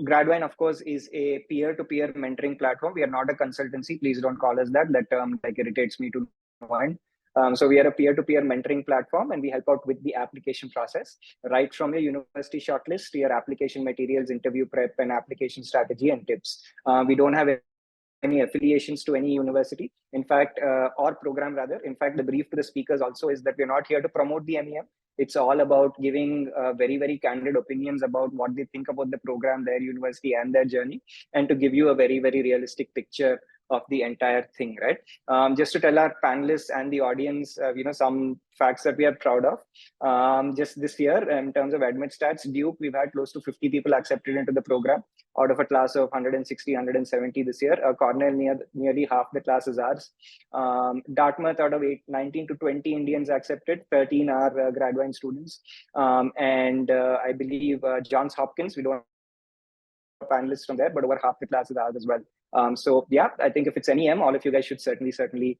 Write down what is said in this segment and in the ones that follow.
Gradwine, of course, is a peer-to-peer mentoring platform. We are not a consultancy. Please don't call us that. That term irritates me to no end. So we are a peer-to-peer mentoring platform, and we help out with the application process, right from your university shortlist to your application materials, interview prep, and application strategy and tips. We don't have any affiliations to any university, in fact, or program rather. In fact, the brief to the speakers also is that we're not here to promote the MEM. It's all about giving very, very candid opinions about what they think about the program, their university, and their journey, and to give you a very, very realistic picture of the entire thing, right? Just to tell our panelists and the audience, some facts that we are proud of. Just this year, in terms of admit stats, Duke, we've had close to 50 people accepted into the program out of a class of 160, 170 this year. Cornell, nearly half the class is ours. Dartmouth, out of 19 to 20 Indians accepted, 13 are Gradwine students. And I believe Johns Hopkins, we don't have panelists from there, but over half the class is ours as well. So yeah, I think if it's any all of you guys should certainly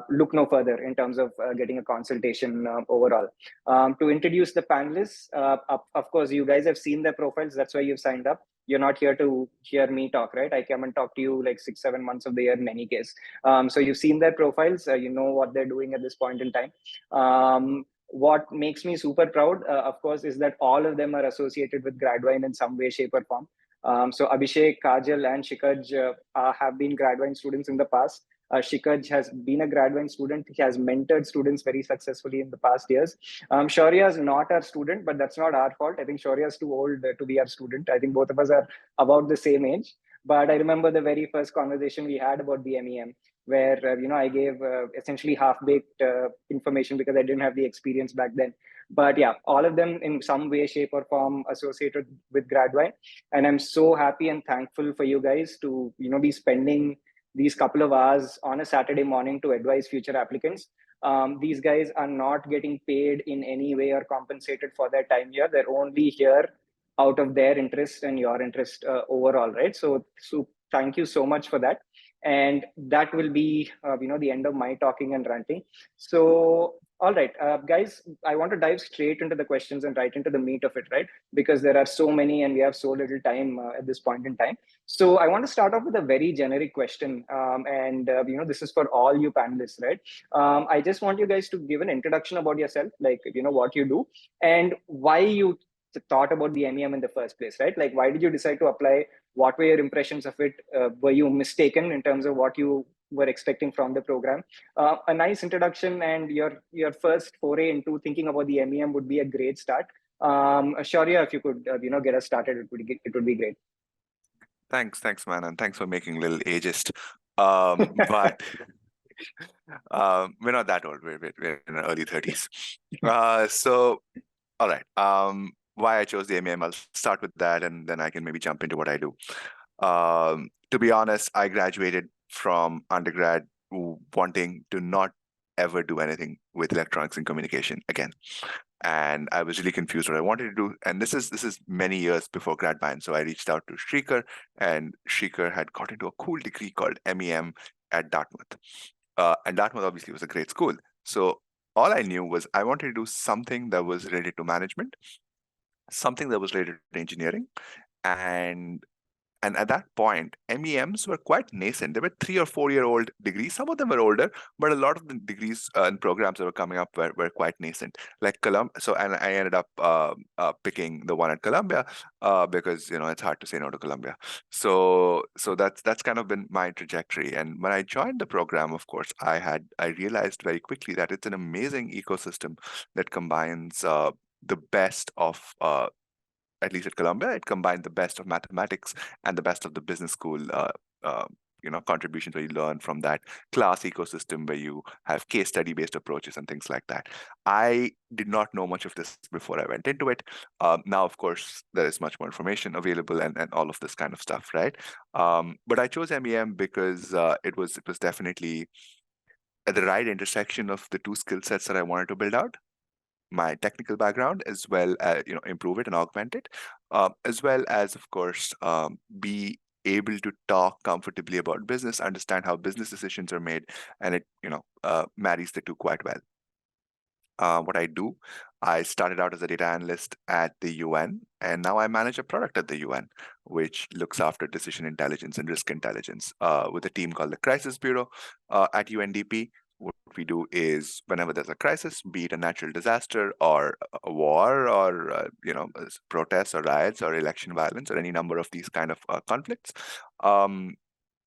look no further in terms of getting a consultation overall. To introduce the panelists, of course, you guys have seen their profiles. That's why you've signed up. You're not here to hear me talk, right? I come and talk to you like 6-7 months of the year in any case. So you've seen their profiles. You know what they're doing at this point in time. What makes me super proud, of course, is that all of them are associated with Gradwine in some way, shape, or form. So Abhishek, Kajal, and Shikaj have been Gradwine students in the past. Shikaj has been a Gradwine student. He has mentored students very successfully in the past years. Shaurya is not our student, but that's not our fault. I think Shaurya is too old to be our student. I think both of us are about the same age. But I remember the very first conversation we had about the MEM, where I gave essentially half-baked information because I didn't have the experience back then. But yeah, all of them in some way, shape, or form associated with Gradwine. And I'm so happy and thankful for you guys to be spending these couple of hours on a Saturday morning to advise future applicants. These guys are not getting paid in any way or compensated for their time here. They're only here out of their interest and your interest overall, right? So thank you so much for that. And that will be, the end of my talking and ranting. So, all right, guys, I want to dive straight into the questions and right into the meat of it, right? Because there are so many and we have so little time at this point in time. So I want to start off with a very generic question. This is for all you panelists, right? I just want you guys to give an introduction about yourself, like, what you do and why you thought about the MEM in the first place, right? Like, why did you decide to apply? What were your impressions of it? Were you mistaken in terms of what you were expecting from the program? A nice introduction and your first foray into thinking about the MEM would be a great start. Shaurya, if you could, get us started, it would be great. Thanks, man, and thanks for making little ageist. But we're not that old. We're in our early 30s. So, all right. Why I chose the MEM, I'll start with that, and then I can maybe jump into what I do. To be honest, I graduated from undergrad wanting to not ever do anything with electronics and communication again. And I was really confused what I wanted to do. And this is many years before Gradvine. So I reached out to Shrikar, and Shrikar had got into a cool degree called MEM at Dartmouth. And Dartmouth obviously was a great school. So all I knew was I wanted to do something that was related to management, something that was related to engineering. And at that point, MEMs were quite nascent. They were 3 or 4 year old degrees. Some of them were older, but a lot of the degrees and programs that were coming up were quite nascent. Like Columbia. And I ended up picking the one at Columbia because it's hard to say no to Columbia. So that's kind of been my trajectory. And when I joined the program, of course, I realized very quickly that it's an amazing ecosystem that combines the best of at least at Columbia, it combined the best of mathematics and the best of the business school, contributions where you learn from that class ecosystem where you have case study based approaches and things like that. I did not know much of this before I went into it. Now, of course, there is much more information available and all of this kind of stuff, right? But I chose MEM because it was definitely at the right intersection of the two skill sets that I wanted to build out. My technical background, as well as improve it and augment it, as well as, of course, be able to talk comfortably about business, understand how business decisions are made, and it marries the two quite well. what I do. I started out as a data analyst at the UN, and now I manage a product at the UN, which looks after decision intelligence and risk intelligence with a team called the Crisis Bureau at UNDP. What we do is whenever there's a crisis, be it a natural disaster or a war or protests or riots or election violence or any number of these kind of conflicts,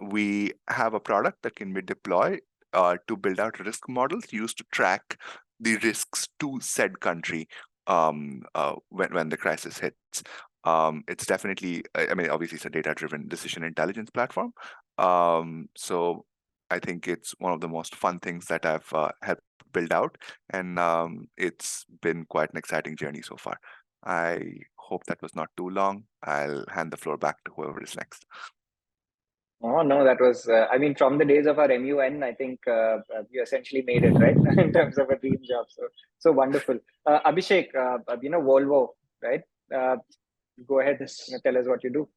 we have a product that can be deployed to build out risk models used to track the risks to said country when the crisis hits. It's definitely, I mean, obviously it's a data-driven decision intelligence platform. So I think it's one of the most fun things that I've helped build out, and it's been quite an exciting journey so far. I hope that was not too long. I'll hand the floor back to whoever is next. Oh, no, that was, I mean, from the days of our MUN, I think you essentially made it, right? In terms of a dream job. So wonderful. Abhishek, Volvo, right? Go ahead, tell us what you do.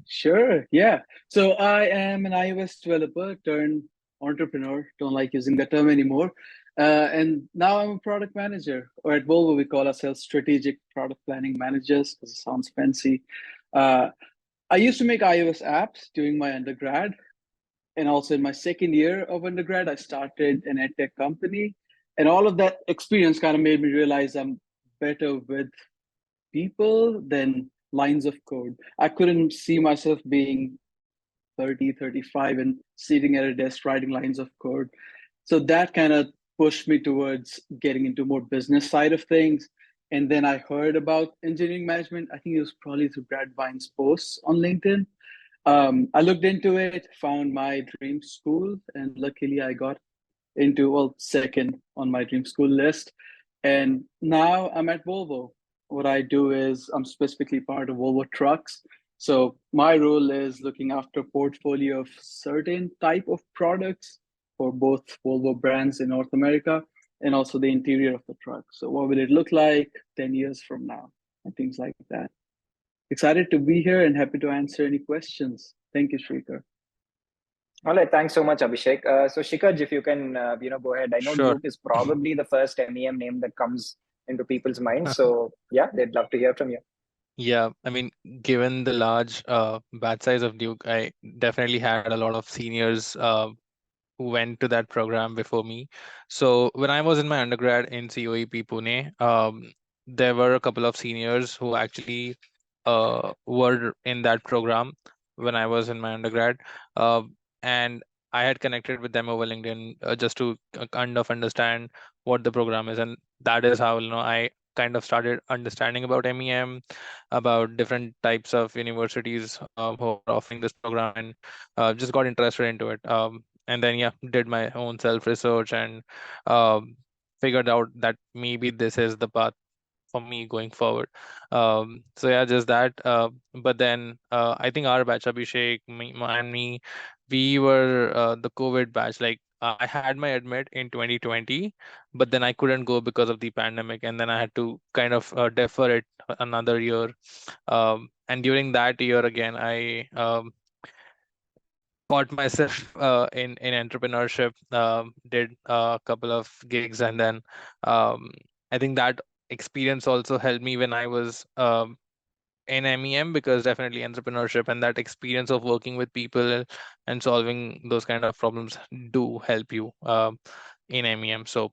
Sure, yeah. So I am an iOS developer turned entrepreneur. Don't like using that term anymore. And now I'm a product manager, or at Volvo, we call ourselves strategic product planning managers because it sounds fancy. I used to make iOS apps during my undergrad. And also in my second year of undergrad, I started an edtech company. And all of that experience kind of made me realize I'm better with people than lines of code. I couldn't see myself being 30, 35 and sitting at a desk writing lines of code. So that kind of pushed me towards getting into more business side of things. And then I heard about engineering management. I think it was probably through Gradvine's posts on LinkedIn. I looked into it, found my dream school, and luckily I got into, well, second on my dream school list. And now I'm at Volvo. What I do is I'm specifically part of Volvo Trucks. So my role is looking after a portfolio of certain type of products for both Volvo brands in North America and also the interior of the truck. So what will it look like 10 years from now and things like that. Excited to be here and happy to answer any questions. Thank you, Shrikar. All right, thanks so much, Abhishek. So Shikaj, if you can, go ahead. I know Sure. Duke is probably the first MEM name that comes into people's minds. So yeah, they'd love to hear from you. Yeah, I mean, given the large batch size of Duke, I definitely had a lot of seniors who went to that program before me. So when I was in my undergrad in COEP Pune, there were a couple of seniors who actually were in that program when I was in my undergrad. And I had connected with them over LinkedIn just to kind of understand what the program is. And that is how, I kind of started understanding about MEM, about different types of universities who are offering this program, and just got interested into it. And then did my own self research and figured out that maybe this is the path for me going forward. So yeah, just that. But then I think our batch, Abhishek, me, we were the COVID batch. Like I had my admit in 2020, but then I couldn't go because of the pandemic, and then I had to kind of defer it another year. And during that year again, I caught myself in entrepreneurship, did a couple of gigs, and then I think that experience also helped me when I was in MEM, because definitely entrepreneurship and that experience of working with people and solving those kind of problems do help you in MEM. So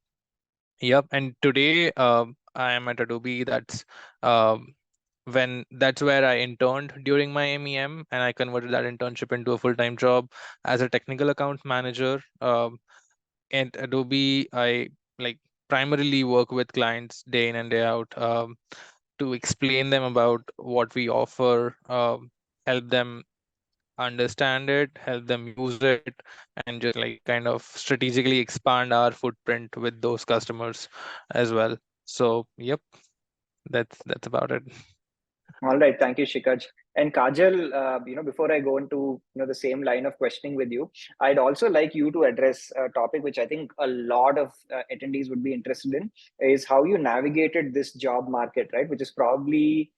yep, and today I am at Adobe. That's where I interned during my MEM, and I converted that internship into a full-time job as a technical account manager. At Adobe, I primarily work with clients day in and day out to explain them about what we offer, help them understand it, help them use it, and just kind of strategically expand our footprint with those customers as well. So yep, that's about it. All right, thank you, Shikaj. And Kajal, before I go into the same line of questioning with you, I'd also like you to address a topic which I think a lot of attendees would be interested in, is how you navigated this job market, right? Which is probably,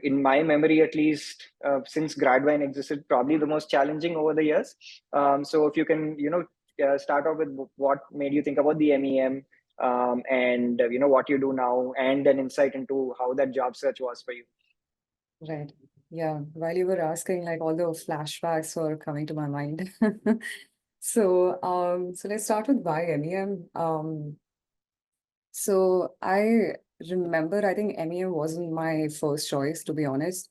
in my memory at least, since Gradwine existed, probably the most challenging over the years. So if you can, start off with what made you think about the MEM, and what you do now, and an insight into how that job search was for you. Right. Yeah. While you were asking, like all the flashbacks were coming to my mind. So let's start with why MEM. So I remember, I think MEM wasn't my first choice, to be honest.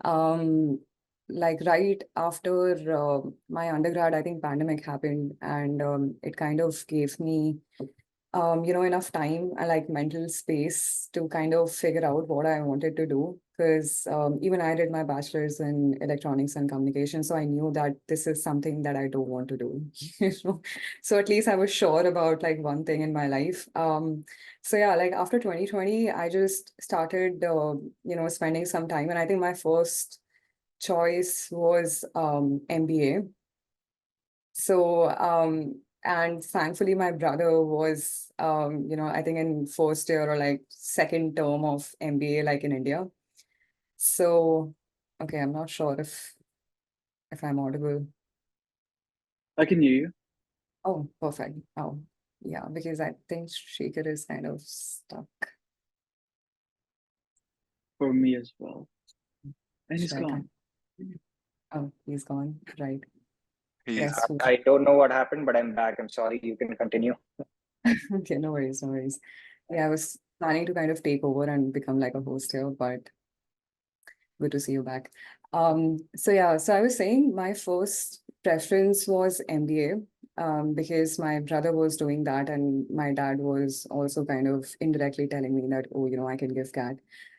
Like right after my undergrad, I think pandemic happened, and it kind of gave me enough time and like mental space to kind of figure out what I wanted to do. Because even I did my bachelor's in electronics and communication, so I knew that this is something that I don't want to do. You know? So at least I was sure about like one thing in my life. So yeah, like after 2020, I just started, spending some time, and I think my first choice was MBA. So, and thankfully, my brother was, I think in first year or like second term of MBA, like in India. So, okay, I'm not sure if I'm audible. I can hear you. Oh, perfect. Oh, yeah, because I think Shekhar is kind of stuck. For me as well. And he's Should I gone. Oh, he's gone. Right. He's Yes. I don't know what happened, but I'm back. I'm sorry. You can continue. Okay, no worries, no worries. Yeah, I was planning to kind of take over and become like a host here, but good to see you back. So yeah, so I was saying my first preference was MBA, because my brother was doing that, and my dad was also kind of indirectly telling me that, oh, I can give CAT.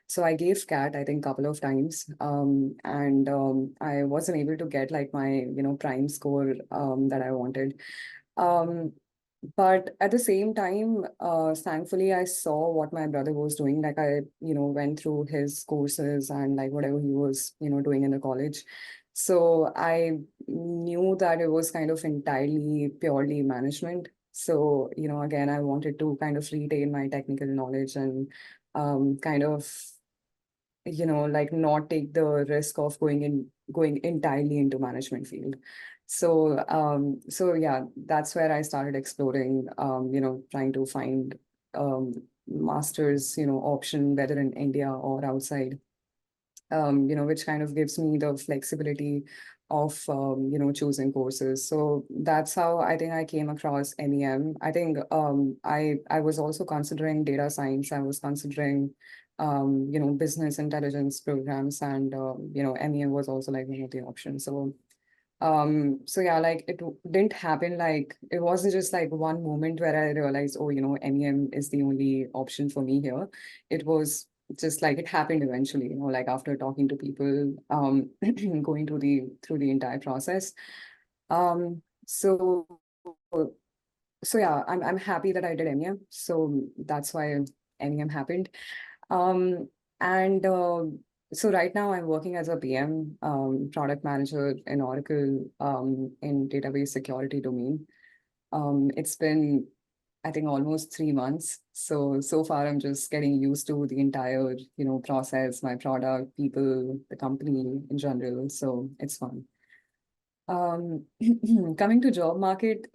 So I gave CAT, I think, a couple of times, and I wasn't able to get like my, prime score that I wanted. But at the same time, thankfully, I saw what my brother was doing. Like I, went through his courses and like whatever he was, doing in the college. So I knew that it was kind of entirely purely management. So, again, I wanted to kind of retain my technical knowledge and kind of, like not take the risk of going entirely into management field. So yeah, that's where I started exploring, trying to find master's, option, whether in India or outside, which kind of gives me the flexibility of, choosing courses. So that's how I think I came across MEM. I think I was also considering data science. I was considering, business intelligence programs, and, MEM was also like one of the options. So yeah, like didn't happen, like it wasn't just like one moment where I realized, oh, MEM is the only option for me here. It was just like it happened eventually, like after talking to people, going through the entire process. So yeah, I'm happy that I did MEM. So that's why MEM happened. And so right now I'm working as a PM, product manager in Oracle, in database security domain. It's been, I think, almost 3 months. So far I'm just getting used to the entire, process, my product, people, the company in general. So it's fun. Coming to job market,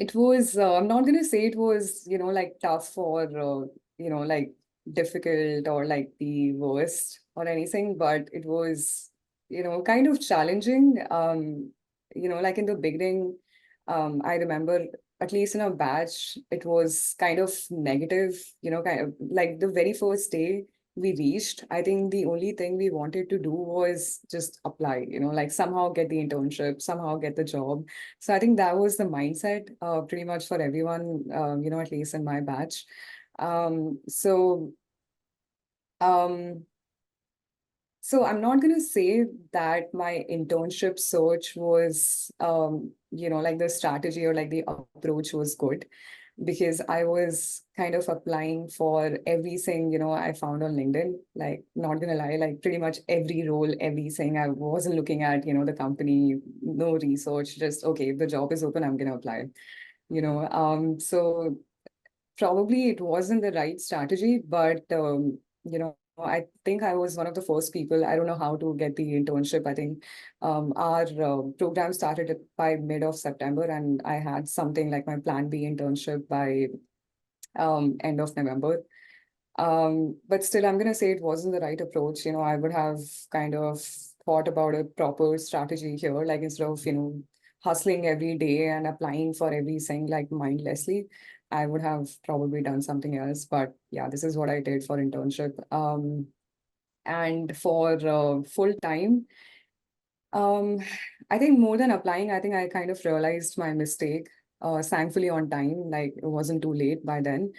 it was, I'm not going to say it was, like tough or, like difficult or like the worst or anything, but it was, kind of challenging. Like in the beginning, I remember at least in a batch, it was kind of negative, kind of like the very first day we reached, I think the only thing we wanted to do was just apply, like somehow get the internship, somehow get the job. So I think that was the mindset, pretty much for everyone, at least in my batch. Um, so, um, so I'm not going to say that my internship search was, like the strategy or like the approach was good, because I was kind of applying for everything, I found on LinkedIn. Like, not gonna lie, like pretty much every role, everything. I wasn't looking at, the company, no research, just okay, if the job is open, I'm gonna apply. So probably it wasn't the right strategy, but I think I was one of the first people. I don't know how to get the internship. I think our program started by mid of September, and I had something like my Plan B internship by end of November. But still, I'm going to say it wasn't the right approach. I would have kind of thought about a proper strategy here, like instead of, hustling every day and applying for everything like mindlessly, I would have probably done something else. But yeah, this is what I did for internship. And for full time, I think more than applying, I think I kind of realized my mistake, thankfully on time, like it wasn't too late by then.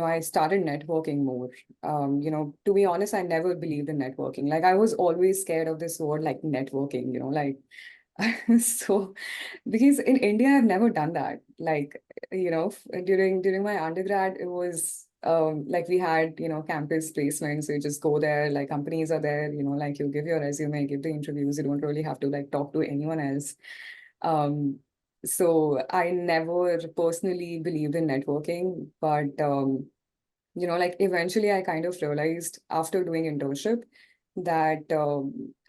I started networking more. To be honest, I never believed in networking. Like I was always scared of this word like networking, like so because in India, I've never done that. Like, during my undergrad, it was like we had, campus placements. So you just go there, like companies are there, like you give your resume, give the interviews. You don't really have to like talk to anyone else. So I never personally believed in networking, but like eventually I kind of realized after doing internship that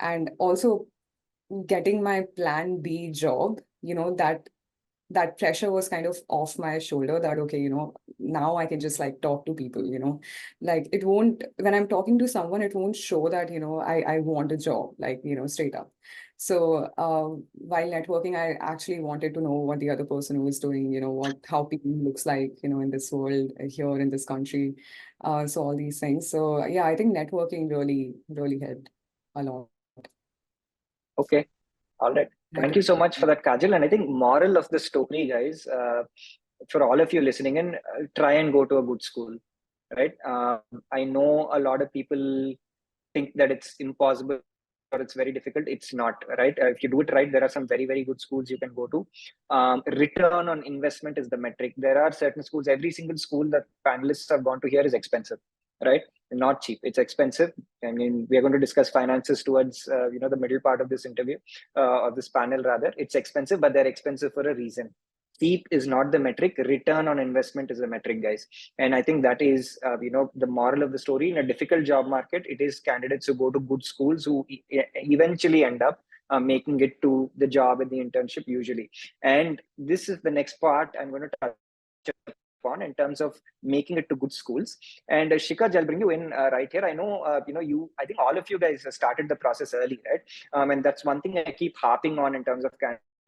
and also getting my Plan B job, that pressure was kind of off my shoulder that, okay, now I can just like talk to people, like it won't, when I'm talking to someone, it won't show that, I want a job, like, straight up. So while networking, I actually wanted to know what the other person was doing, how people looks like, in this world, here in this country. So all these things. So yeah, I think networking really, really helped a lot. Okay. All right. Thank you so much for that, Kajal. And I think moral of the story, guys, for all of you listening in, try and go to a good school, right? I know a lot of people think that it's impossible or it's very difficult. It's not, right? If you do it right, there are some very, very good schools you can go to. Return on investment is the metric. There are certain schools, every single school that panelists have gone to here is expensive, right? Not cheap. It's expensive. I mean, we are going to discuss finances towards, the middle part of this interview, of this panel rather. It's expensive, but they're expensive for a reason. Cheap is not the metric. Return on investment is the metric, guys. And I think that is, the moral of the story. In a difficult job market, it is candidates who go to good schools who eventually end up making it to the job and the internship usually. And this is the next part I'm going to touch upon in terms of making it to good schools. And Shikaj, I'll bring you in right here. I know, I think all of you guys started the process early, right? And that's one thing I keep harping on in terms of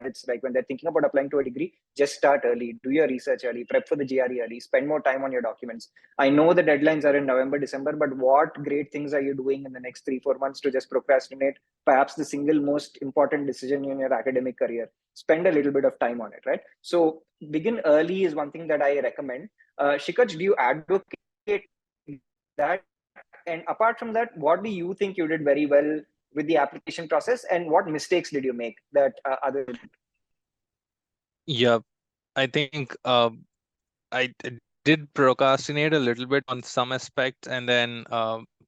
it's like when they're thinking about applying to a degree, just start early, do your research early, prep for the GRE early, spend more time on your documents. I know the deadlines are in November, December, but what great things are you doing in the next 3-4 months to just procrastinate perhaps the single most important decision in your academic career? Spend a little bit of time on it, right? So begin early is one thing that I recommend. Shikaj, do you advocate that? And apart from that, what do you think you did very well with the application process, and what mistakes did you make that others? Yeah, I think I did procrastinate a little bit on some aspects, and then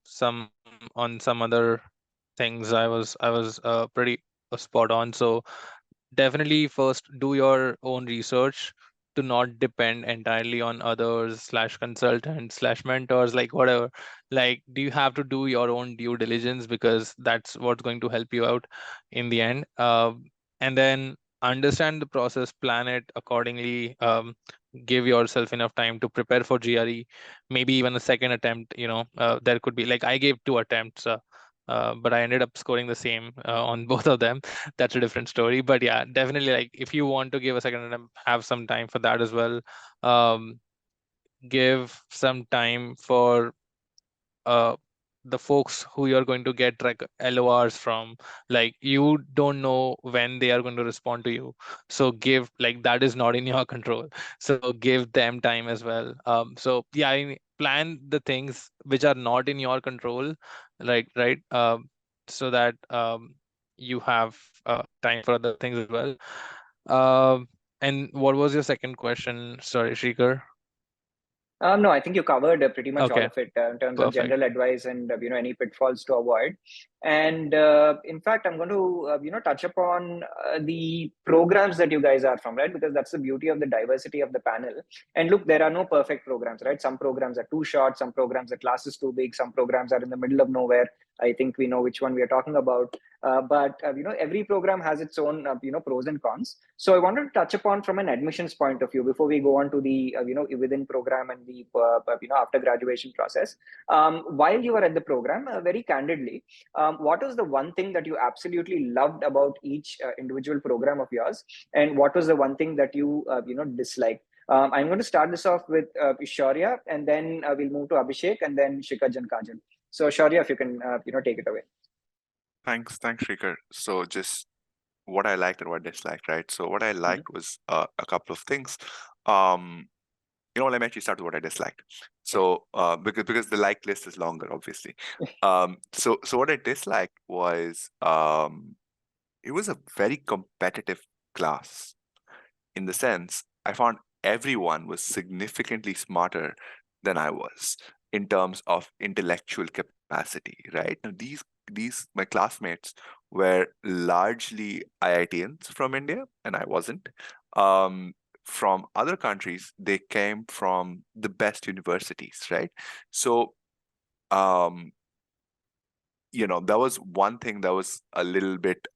some on some other things I was pretty spot on. So definitely first do your own research to not depend entirely on others slash consultants slash mentors, like whatever. Like, do you have to do your own due diligence, because that's what's going to help you out in the end. And then understand the process, plan it accordingly. Give yourself enough time to prepare for GRE, maybe even a second attempt. There could be, like, I gave 2 attempts, but I ended up scoring the same on both of them. That's a different story. But yeah, definitely, like, if you want to give a second attempt, have some time for that as well. Give some time for the folks who you're going to get like LORs from. Like, you don't know when they are going to respond to you, so give, like, that is not in your control, so give them time as well. So yeah, I mean, plan the things which are not in your control, like, right, so that you have time for other things as well. And what was your second question? Sorry, Shrikar. No, I think you covered pretty much all Okay, of it in terms of perfect. general advice and any pitfalls to avoid. And in fact, I'm going to touch upon the programs that you guys are from, right? Because that's the beauty of the diversity of the panel. And look, there are no perfect programs, right? Some programs are too short, some programs the class is too big, some programs are in the middle of nowhere. I think we know which one we are talking about. But every program has its own pros and cons. So I wanted to touch upon from an admissions point of view before we go on to the within program and the after graduation process. While you were at the program, very candidly, what was the one thing that you absolutely loved about each individual program of yours, and what was the one thing that you disliked? I'm going to start this off with Shaurya, and then we'll move to Abhishek, and then Shikaj and Kajal. So Shaurya, if you can take it away. Thanks, Shrikar. So just what I liked and what I disliked, right? So what I liked was a couple of things. Let me actually start with what I disliked. So because the like list is longer, obviously. So what I disliked was it was a very competitive class, in the sense I found everyone was significantly smarter than I was in terms of intellectual capacity, right? Now, these my classmates were largely IITians from India, and I wasn't. From other countries, they came from the best universities, right? So that was one thing that was a little bit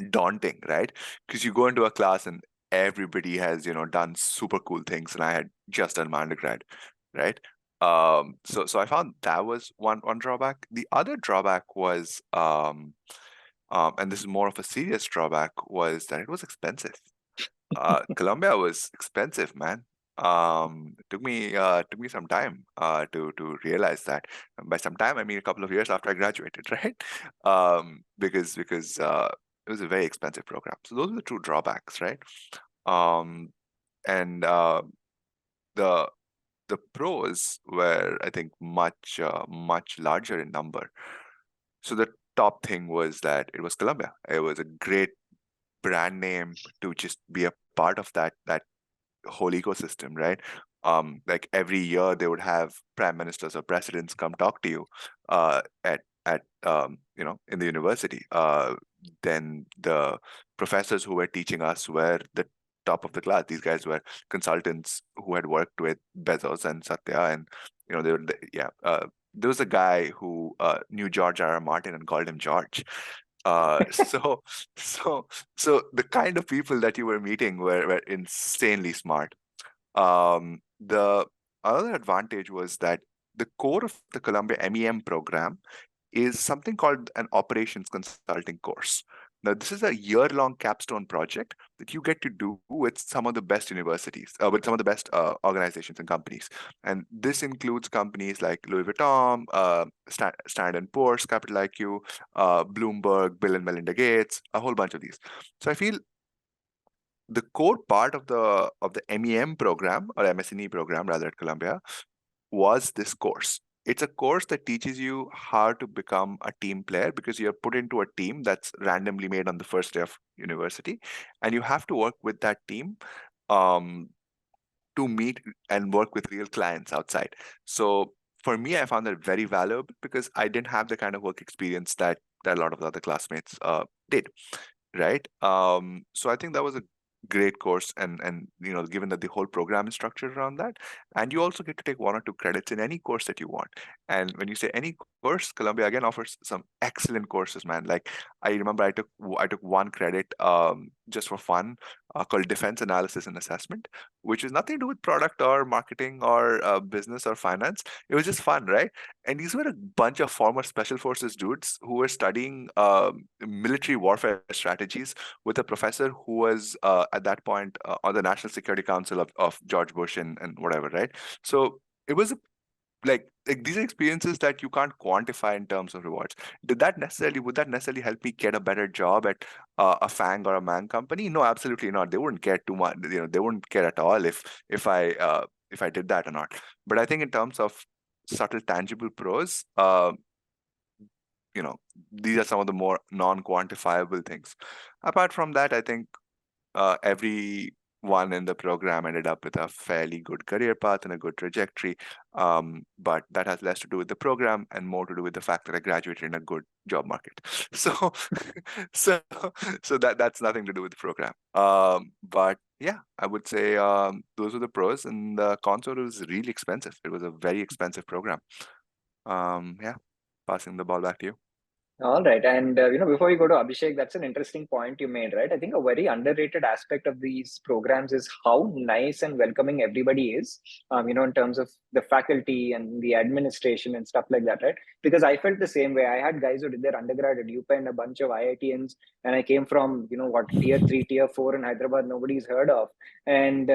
daunting, right? Because you go into a class and everybody has done super cool things, and I had just done my undergrad, right? So I found that was one drawback. The other drawback was and this is more of a serious drawback, was that it was expensive. Colombia was expensive, man. It took me some time to realize that. And by some time, I mean a couple of years after I graduated, right? Because it was a very expensive program. So those are the two drawbacks, right? And the pros were, I think, much larger in number. So the top thing was that it was Colombia. It was a great brand name to just be a part of that whole ecosystem, right? Like every year they would have prime ministers or presidents come talk to you at in the university. Then the professors who were teaching us were the top of the class. These guys were consultants who had worked with Bezos and Satya, and they were there was a guy who knew George R. R. Martin and called him George. So the kind of people that you were meeting were insanely smart. The other advantage was that the core of the Columbia MEM program is something called an operations consulting course. Now, this is a year-long capstone project that you get to do with some of the best universities, with some of the best organizations and companies. And this includes companies like Louis Vuitton, Standard & Poor's, Capital IQ, Bloomberg, Bill and Melinda Gates, a whole bunch of these. So I feel the core part of the MEM program, or MSNE program rather, at Columbia, was this course. It's a course that teaches you how to become a team player, because you're put into a team that's randomly made on the first day of university, and you have to work with that team to meet and work with real clients outside. So for me, I found that very valuable, because I didn't have the kind of work experience that a lot of the other classmates did, right? So I think that was a great course, and given that the whole program is structured around that, and you also get to take 1 or 2 credits in any course that you want. And when you say any course, Columbia again offers some excellent courses, man. Like I remember I took 1 credit just for fun, called Defense Analysis and Assessment, which is nothing to do with product or marketing or business or finance. It was just fun, right? And these were a bunch of former special forces dudes who were studying military warfare strategies with a professor who was at that point on the National Security Council of George Bush and whatever, right? So it was like these are experiences that you can't quantify in terms of rewards. Would that necessarily help me get a better job at a FANG or a MANG company? No, absolutely not. They wouldn't care too much. They wouldn't care at all if I did that or not. But I think in terms of subtle, tangible pros, these are some of the more non-quantifiable things. Apart from that, I think every one in the program ended up with a fairly good career path and a good trajectory. But that has less to do with the program and more to do with the fact that I graduated in a good job market. So, so that's nothing to do with the program. But yeah, I would say those are the pros, and the cons were it was really expensive. It was a very expensive program. Yeah, passing the ball back to you. All right. And, before we go to Abhishek, that's an interesting point you made, right? I think a very underrated aspect of these programs is how nice and welcoming everybody is, in terms of the faculty and the administration and stuff like that, right? Because I felt the same way. I had guys who did their undergrad at UPenn and a bunch of IITians, and I came from, tier 3, tier 4 in Hyderabad, nobody's heard of. And,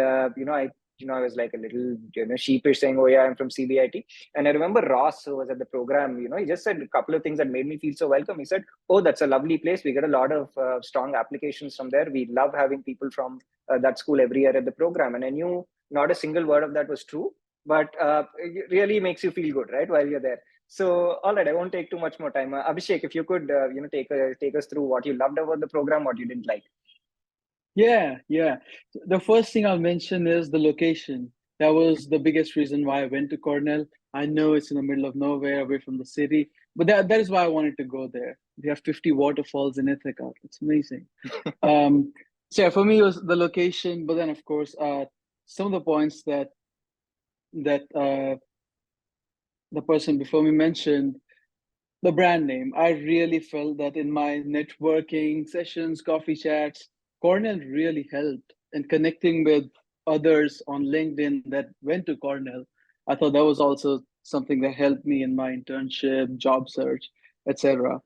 I was like a little, sheepish saying, oh yeah, I'm from CBIT. And I remember Ross, who was at the program, he just said a couple of things that made me feel so welcome. He said, oh, that's a lovely place. We get a lot of strong applications from there. We love having people from that school every year at the program. And I knew not a single word of that was true, but it really makes you feel good, right, while you're there. So, all right, I won't take too much more time. Abhishek, if you could, take us through what you loved about the program, what you didn't like. Yeah. The first thing I'll mention is the location. That was the biggest reason why I went to Cornell. I know it's in the middle of nowhere, away from the city, but that is why I wanted to go there. We have 50 waterfalls in Ithaca. It's amazing. So yeah, for me, it was the location, but then of course, some of the points that the person before me mentioned, the brand name. I really felt that in my networking sessions, coffee chats, Cornell really helped in connecting with others on LinkedIn that went to Cornell. I thought that was also something that helped me in my internship, job search, etc.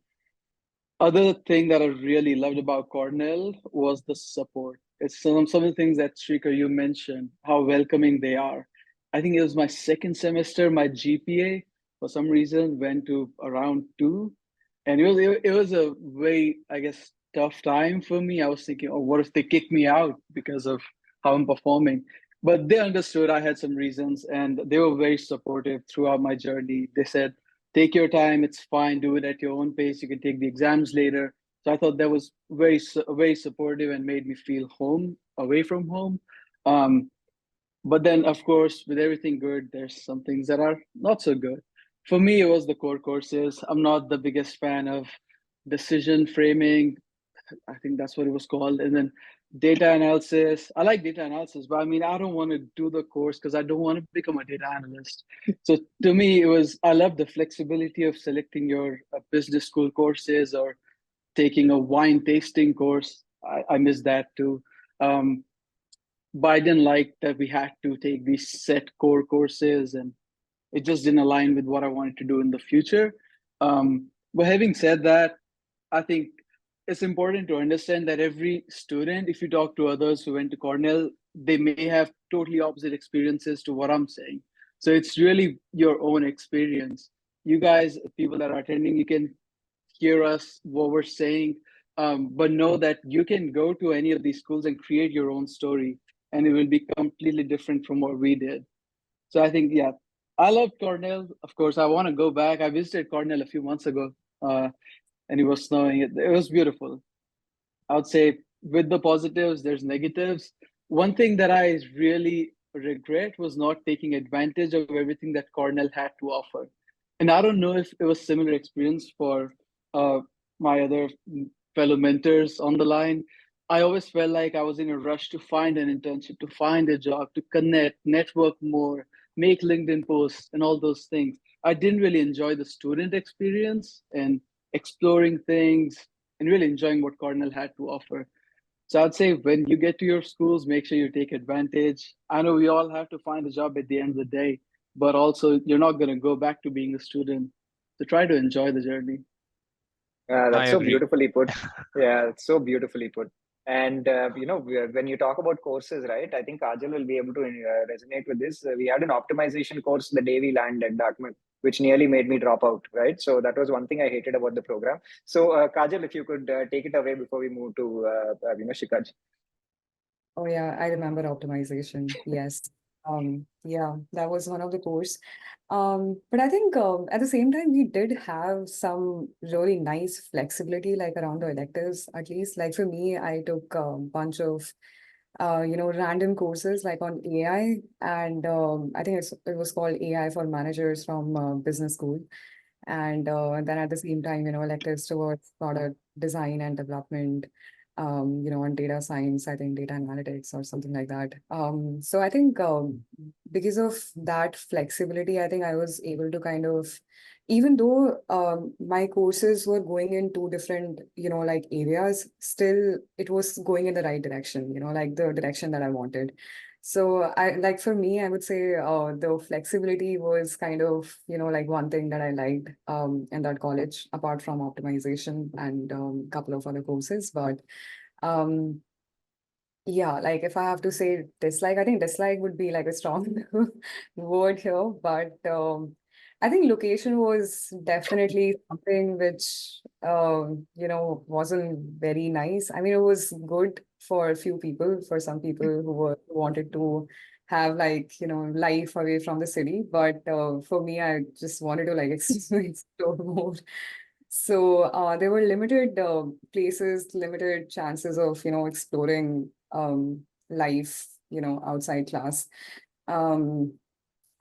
Other thing that I really loved about Cornell was the support. It's some of the things that Shrikar, you mentioned, how welcoming they are. I think it was my second semester, my GPA for some reason went to around 2. And it was a very, I guess, tough time for me. I was thinking, oh, what if they kick me out because of how I'm performing? But they understood I had some reasons, and they were very supportive throughout my journey. They said, take your time, it's fine, do it at your own pace. You can take the exams later. So I thought that was very supportive and made me feel home, away from home. But then, of course, with everything good, there's some things that are not so good. For me, it was the core courses. I'm not the biggest fan of decision framing. I think that's what it was called. And then data analysis. I like data analysis, but I mean, I don't want to do the course because I don't want to become a data analyst. So to me, I love the flexibility of selecting your business school courses or taking a wine tasting course. I miss that too. But I didn't like that we had to take these set core courses, and it just didn't align with what I wanted to do in the future. But having said that, I think it's important to understand that every student, if you talk to others who went to Cornell, they may have totally opposite experiences to what I'm saying. So it's really your own experience. You guys, people that are attending, you can hear us, what we're saying, but know that you can go to any of these schools and create your own story, and it will be completely different from what we did. So I think, yeah, I love Cornell. Of course, I want to go back. I visited Cornell a few months ago, and it was snowing. It was beautiful. I would say with the positives, there's negatives. One thing that I really regret was not taking advantage of everything that Cornell had to offer. And I don't know if it was similar experience for my other fellow mentors on the line. I always felt like I was in a rush to find an internship, to find a job, to connect, network more, make LinkedIn posts, and all those things. I didn't really enjoy the student experience and exploring things and really enjoying what Cornell had to offer. So I'd say when you get to your schools, make sure you take advantage. I know we all have to find a job at the end of the day, but also you're not going to go back to being a student. So try to enjoy the journey. That's so beautifully put. Yeah, it's so beautifully put. And, when you talk about courses, right, I think Kajal will be able to resonate with this. We had an optimization course the day we landed at Dartmouth, which nearly made me drop out, right? So that was one thing I hated about the program. So, Kajal, if you could take it away before we move to, Shikaj. Oh yeah, I remember optimization. Yes. Yeah, that was one of the course. But I think at the same time, we did have some really nice flexibility, like around the electives, at least. Like for me, I took a bunch of random courses like on AI, and I think it was called AI for Managers from business school. And then at the same time, electives towards product design and development, on data science, I think data analytics or something like that. So I think because of that flexibility, I think I was able to kind of, even though my courses were going in two different, like areas, still it was going in the right direction, like the direction that I wanted. So for me, I would say the flexibility was kind of, like one thing that I liked in that college, apart from optimization and a couple of other courses. But um, yeah, like if I have to say dislike, I think dislike would be like a strong word here, but I think location was definitely something which wasn't very nice. I mean, it was good for a few people, for some people who wanted to have like, life away from the city, but for me, I just wanted to like explore more. So there were limited places, limited chances of, exploring life, outside class. Um,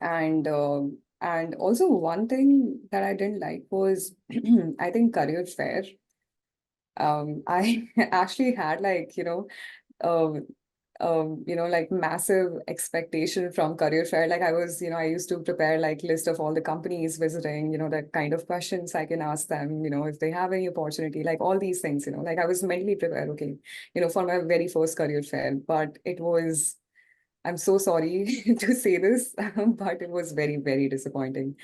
and also one thing that I didn't like was, I think career fair. I actually had like, um, like massive expectation from career fair. Like I was, I used to prepare like list of all the companies visiting, the kind of questions I can ask them, if they have any opportunity, like all these things, like I was mentally prepared, okay, for my very first career fair. But it was, I'm so sorry to say this, but it was very, very disappointing.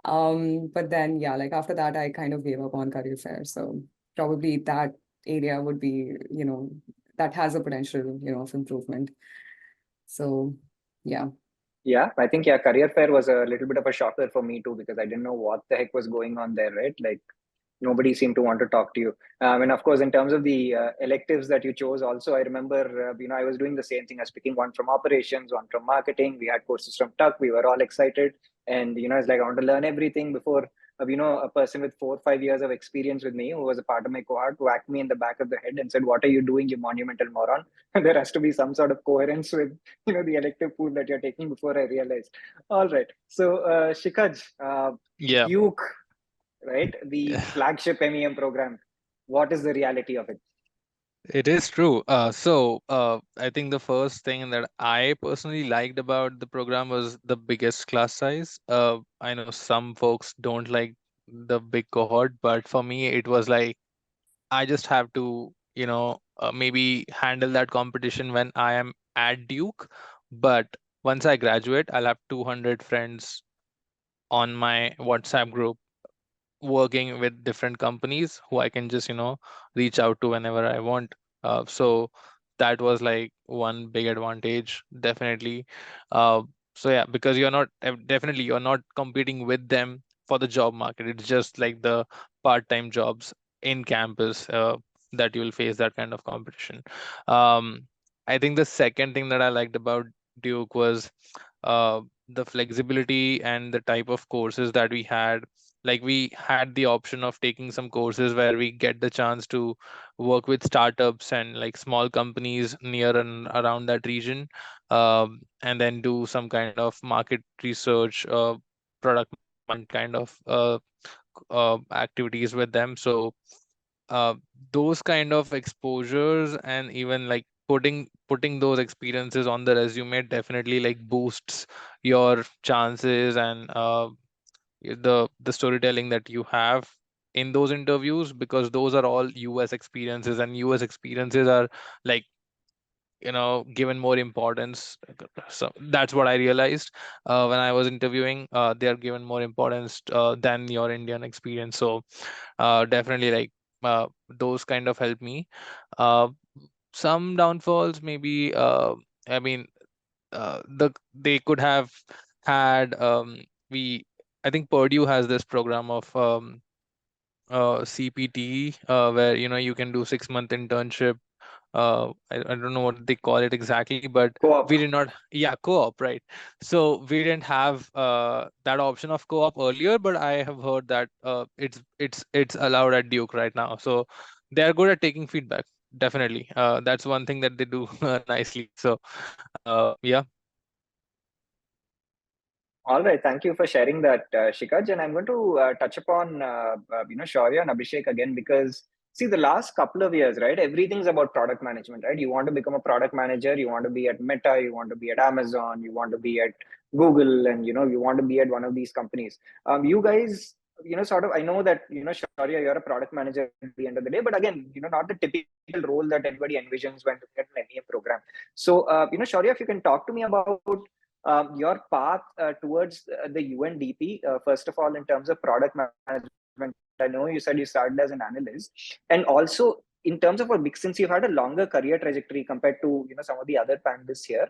But then, yeah, like after that, I kind of gave up on career fair. So probably that area would be, that has a potential, of improvement. So, yeah. Yeah, I think, yeah, career fair was a little bit of a shocker for me too, because I didn't know what the heck was going on there, right? Like nobody seemed to want to talk to you. And of course, in terms of the electives that you chose also, I remember, I was doing the same thing. I was picking one from operations, one from marketing. We had courses from Tuck. We were all excited. And, it's like I want to learn everything before, a person with 4 or 5 years of experience with me, who was a part of my cohort, whacked me in the back of the head and said, "What are you doing, you monumental moron?" There has to be some sort of coherence with, the elective pool that you're taking before I realized. All right. So, Shikhaj, Yeah. Duke, right? The flagship MEM program. What is the reality of it? It is true. I think the first thing that I personally liked about the program was the biggest class size. I know some folks don't like the big cohort, but for me, it was like I just have to, maybe handle that competition when I am at Duke. But once I graduate, I'll have 200 friends on my WhatsApp group working with different companies who I can just, reach out to whenever I want. So that was like one big advantage, definitely. Uh, so yeah, because definitely you're not competing with them for the job market. It's just like the part-time jobs in campus that you will face that kind of competition. Um, I think the second thing that I liked about Duke was the flexibility and the type of courses that we had. Like we had the option of taking some courses where we get the chance to work with startups and like small companies near and around that region, and then do some kind of market research, product management kind of activities with them. So uh, those kind of exposures and even like putting those experiences on the resume definitely like boosts your chances and the storytelling that you have in those interviews, because those are all US experiences, and US experiences are like given more importance. So that's what I realized when I was interviewing. They are given more importance than your Indian experience. So definitely like those kind of help me. Some downfalls maybe, I mean, they could have had we I think Purdue has this program of CPT, where you can do 6-month internship. I don't know what they call it exactly, but Co-op. we did not. Yeah, co-op, right? So we didn't have that option of co-op earlier, but I have heard that it's allowed at Duke right now. So they are good at taking feedback. definitely. That's one thing that they do nicely. So, yeah. All right, thank you for sharing that, Shikaj. And I'm going to touch upon Shaurya and Abhishek again, because see, the last couple of years, right, everything's about product management, right? You want to become a product manager, you want to be at Meta, you want to be at Amazon, you want to be at Google, and you want to be at one of these companies. You guys, sort of, I know that Shaurya, you're a product manager at the end of the day, but again, not the typical role that anybody envisions when looking at an MEM program. So, Shaurya, if you can talk to me about your path towards the UNDP, first of all, in terms of product management. I know you said you started as an analyst, and also in terms of since you've had a longer career trajectory compared to some of the other panelists here,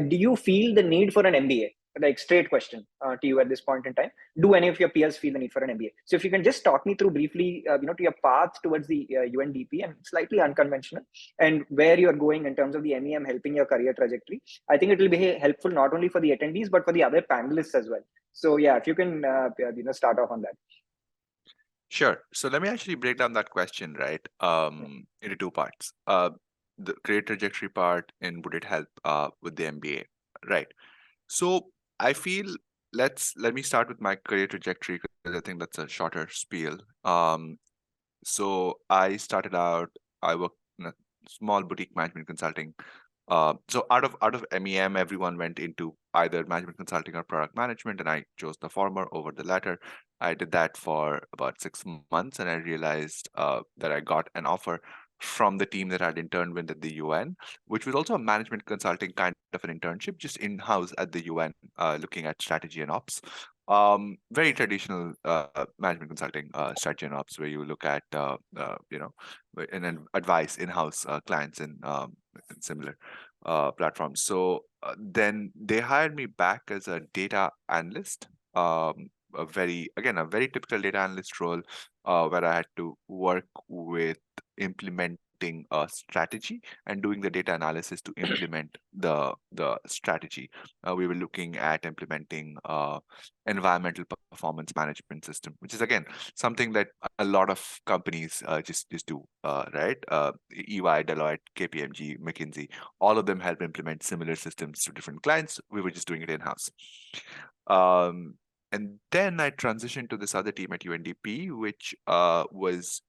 do you feel the need for an MBA? Like, straight question to you at this point in time. Do any of your peers feel the need for an MBA? So if you can just talk me through briefly, to your path towards the UNDP, and slightly unconventional, and where you are going in terms of the MEM helping your career trajectory. I think it will be helpful not only for the attendees, but for the other panelists as well. So yeah, if you can start off on that. Sure. So let me actually break down that question, right, into two parts. The career trajectory part, and would it help with the MBA, right? So I feel let me start with my career trajectory, because I think that's a shorter spiel. So I started out, I worked in a small boutique management consulting. So out of MEM, everyone went into either management consulting or product management, and I chose the former over the latter. I did that for about 6 months, and I realized that I got an offer from the team that I'd interned with at the UN, which was also a management consulting kind of an internship, just in-house at the UN, looking at strategy and ops. Very traditional management consulting, strategy and ops, where you look at and then advise in-house clients and similar platforms. So then they hired me back as a data analyst, a very typical data analyst role, where I had to work with implementing a strategy and doing the data analysis to implement the strategy. We were looking at implementing environmental performance management system, which is again something that a lot of companies just do, right? EY, Deloitte, KPMG, McKinsey, all of them help implement similar systems to different clients. We were just doing it in-house. And then I transitioned to this other team at UNDP, which was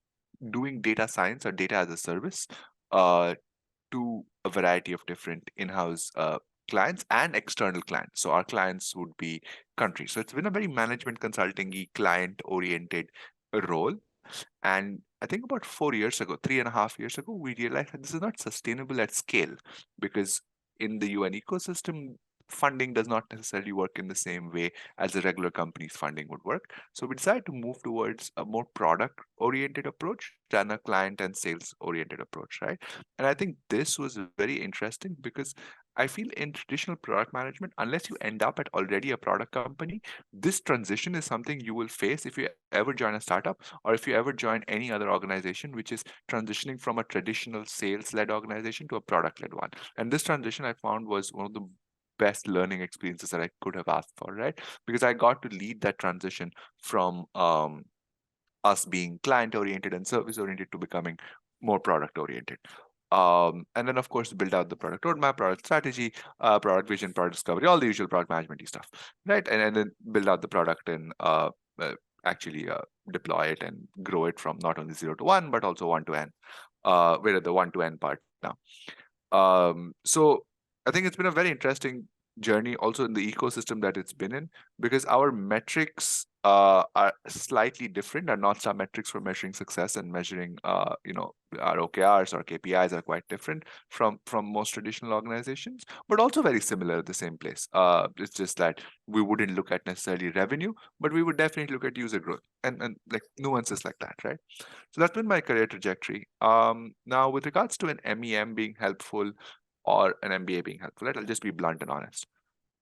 doing data science or data as a service to a variety of different in-house clients and external clients. So our clients would be countries. So it's been a very management consulting-y, client-oriented role. And I think about 4 years ago, 3.5 years ago, we realized that this is not sustainable at scale, because in the UN ecosystem, funding does not necessarily work in the same way as a regular company's funding would work. So we decided to move towards a more product-oriented approach than a client and sales-oriented approach, right? And I think this was very interesting, because I feel in traditional product management, unless you end up at already a product company, this transition is something you will face if you ever join a startup, or if you ever join any other organization, which is transitioning from a traditional sales-led organization to a product-led one. And this transition I found was one of the best learning experiences that I could have asked for, right? Because I got to lead that transition from us being client-oriented and service-oriented to becoming more product-oriented. And then, of course, build out the product roadmap, product strategy, product vision, product discovery, all the usual product management stuff, right? And then build out the product and actually deploy it and grow it from not only 0 to 1, but also 1 to n. We're at the 1 to n part now. So I think it's been a very interesting journey also in the ecosystem that it's been in, because our metrics are slightly different. Our North Star metrics for measuring success and measuring our OKRs or KPIs are quite different from most traditional organizations, but also very similar at the same place. It's just that we wouldn't look at necessarily revenue, but we would definitely look at user growth and like nuances like that, right? So that's been my career trajectory. Now with regards to an MEM being helpful or an MBA being helpful, right? I'll just be blunt and honest.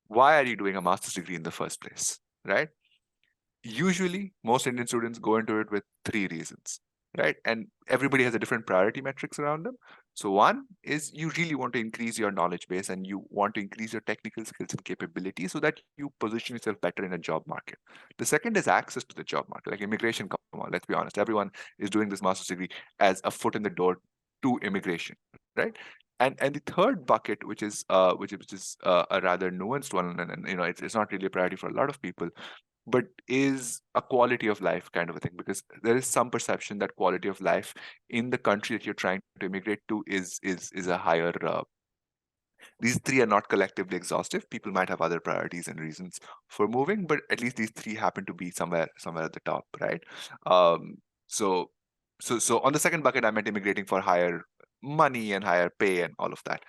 Why are you doing a master's degree in the first place, right? Usually, most Indian students go into it with 3 reasons, right? And everybody has a different priority metrics around them. So one is you really want to increase your knowledge base and you want to increase your technical skills and capabilities so that you position yourself better in a job market. The second is access to the job market, like immigration. Come on, let's be honest. Everyone is doing this master's degree as a foot in the door to immigration, right? And the third bucket, which is a rather nuanced one, and it's not really a priority for a lot of people, but is a quality of life kind of a thing, because there is some perception that quality of life in the country that you're trying to immigrate to is a higher. These three are not collectively exhaustive. People might have other priorities and reasons for moving, but at least these three happen to be somewhere at the top, right? So on the second bucket, I meant immigrating for higher money and higher pay and all of that.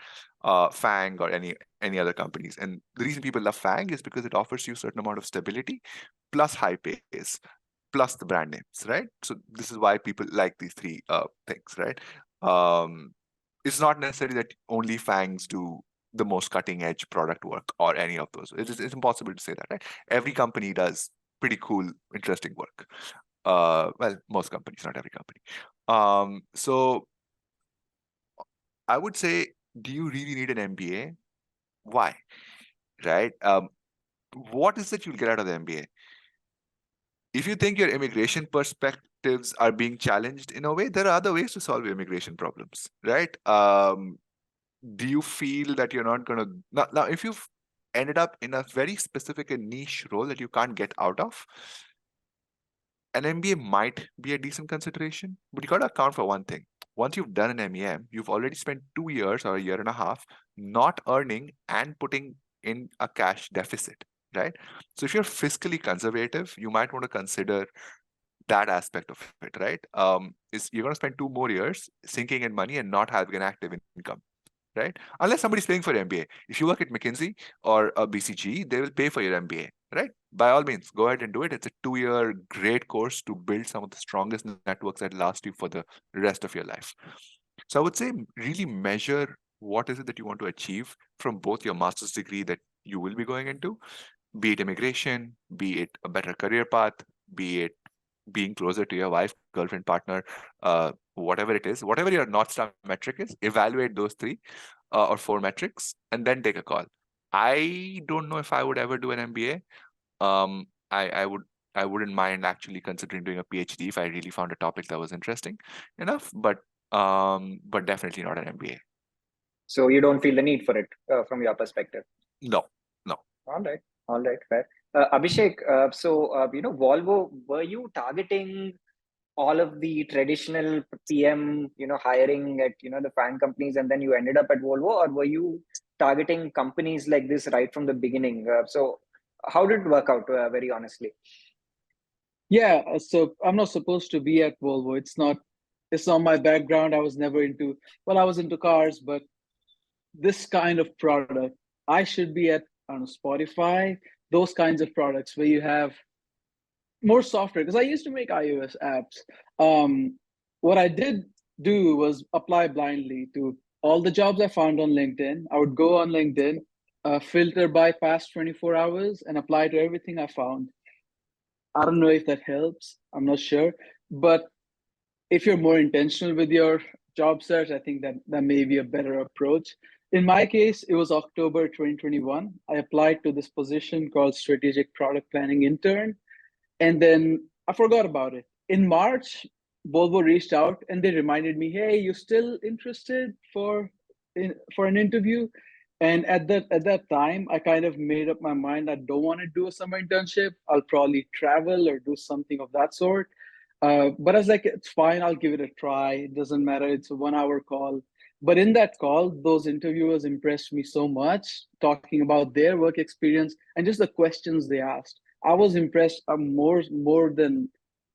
FANG or any other companies. And the reason people love FANG is because it offers you a certain amount of stability plus high pays plus the brand names, right? So this is why people like these three things, right? It's not necessarily that only FANGs do the most cutting edge product work or any of those. It's impossible to say that, right? Every company does pretty cool, interesting work. Well, most companies, not every company. So I would say, do you really need an MBA? Why? Right? What is it you'll get out of the MBA? If you think your immigration perspectives are being challenged in a way, there are other ways to solve your immigration problems, right? Do you feel that you're not going to now if you've ended up in a very specific and niche role that you can't get out of, an MBA might be a decent consideration, but you got to account for one thing. Once you've done an MEM, you've already spent 2 years or a year and a half not earning and putting in a cash deficit, right? So if you're fiscally conservative, you might want to consider that aspect of it, right? Is you're going to spend 2 more years sinking in money and not having an active income, right? Unless somebody's paying for your MBA. If you work at McKinsey or a BCG, they will pay for your MBA, right? By all means, go ahead and do it. It's a 2-year great course to build some of the strongest networks that last you for the rest of your life. So I would say really measure what is it that you want to achieve from both your master's degree that you will be going into, be it immigration, be it a better career path, be it being closer to your wife, girlfriend, partner, whatever it is, whatever your North Star metric is, evaluate those 3 or 4 metrics and then take a call. I don't know if I would ever do an MBA. I wouldn't mind actually considering doing a PhD if I really found a topic that was interesting enough, but definitely not an MBA. So you don't feel the need for it from your perspective? No. All right, fair. Abhishek, Volvo, were you targeting all of the traditional PM, hiring at, the FANG companies, and then you ended up at Volvo, or were you targeting companies like this right from the beginning? So how did it work out, very honestly? Yeah, so I'm not supposed to be at Volvo. It's not my background. I was into cars, but this kind of product, I should be at, I don't know, Spotify, those kinds of products where you have more software, because I used to make iOS apps. What I did do was apply blindly to all the jobs I found on LinkedIn. I would go on LinkedIn, filter by past 24 hours and apply to everything I found. I don't know if that helps. I'm not sure. But if you're more intentional with your job search, I think that may be a better approach. In my case, it was October 2021. I applied to this position called Strategic Product Planning Intern. And then I forgot about it. In March, Volvo reached out and they reminded me, hey, you still interested for an interview? And at that time, I kind of made up my mind I don't want to do a summer internship. I'll probably travel or do something of that sort. But I was like, it's fine, I'll give it a try. It doesn't matter, it's a 1-hour call. But in that call, those interviewers impressed me so much, talking about their work experience and just the questions they asked. I was impressed more than,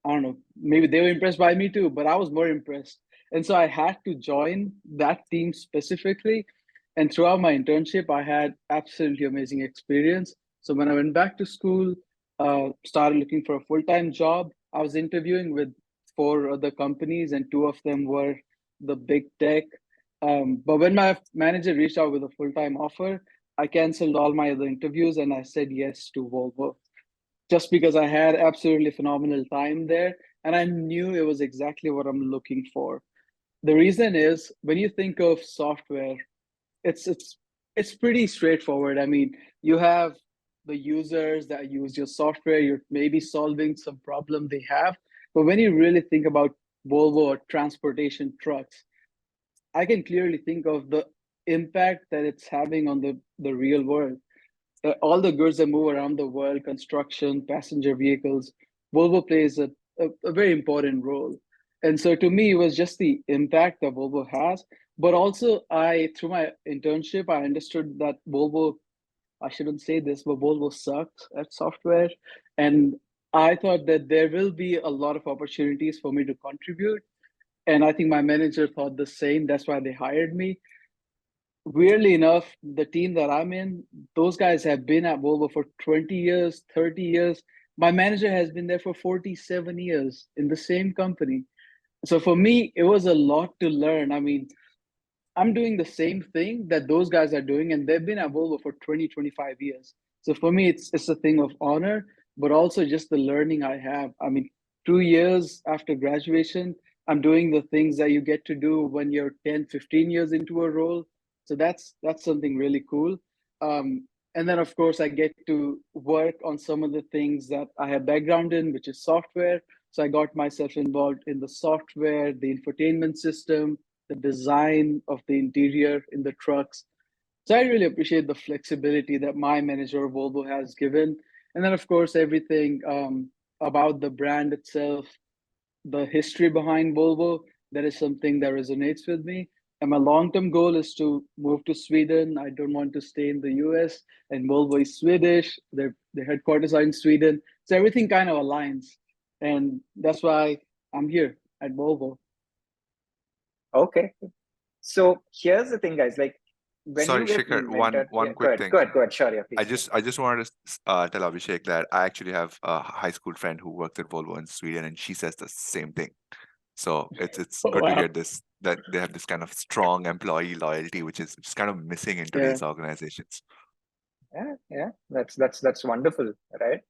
I don't know, maybe they were impressed by me too, but I was more impressed. And so I had to join that team specifically. And throughout my internship, I had absolutely amazing experience. So when I went back to school, started looking for a full-time job, I was interviewing with 4 other companies and 2 of them were the big tech. But when my manager reached out with a full-time offer, I canceled all my other interviews and I said yes to Volvo, just because I had absolutely phenomenal time there and I knew it was exactly what I'm looking for. The reason is, when you think of software, it's pretty straightforward. I mean, you have the users that use your software, you're maybe solving some problem they have. But when you really think about Volvo or transportation trucks, I can clearly think of the impact that it's having on the real world. All the goods that move around the world, construction, passenger vehicles, Volvo plays a very important role. And so to me, it was just the impact that Volvo has, but also through my internship, I understood that Volvo, I shouldn't say this, but Volvo sucks at software. And I thought that there will be a lot of opportunities for me to contribute. And I think my manager thought the same. That's why they hired me. Weirdly enough, the team that I'm in, those guys have been at Volvo for 20 years, 30 years. My manager has been there for 47 years in the same company. So for me, it was a lot to learn. I mean, I'm doing the same thing that those guys are doing, and they've been at Volvo for 20, 25 years. So for me, it's a thing of honor, but also just the learning I have. I mean, 2 years after graduation, I'm doing the things that you get to do when you're 10, 15 years into a role. So that's something really cool. And then of course I get to work on some of the things that I have background in, which is software. So I got myself involved in the software, the infotainment system, the design of the interior in the trucks. So I really appreciate the flexibility that my manager Volvo has given. And then of course everything about the brand itself, the history behind Volvo, that is something that resonates with me. And my long-term goal is to move to Sweden. I don't want to stay in the US, and Volvo is Swedish. Their headquarters are in Sweden. So everything kind of aligns. And that's why I'm here at Volvo. Okay. So here's the thing, guys. Like when Sorry, you get Shikhar, mentored, one yeah, quick thing. Go ahead. Sure, yeah, please. I just wanted to tell Abhishek that I actually have a high school friend who worked at Volvo in Sweden, and she says the same thing. So it's Oh, good to wow. hear this, that they have this kind of strong employee loyalty, which is kind of missing in today's organizations. Yeah, that's wonderful, right?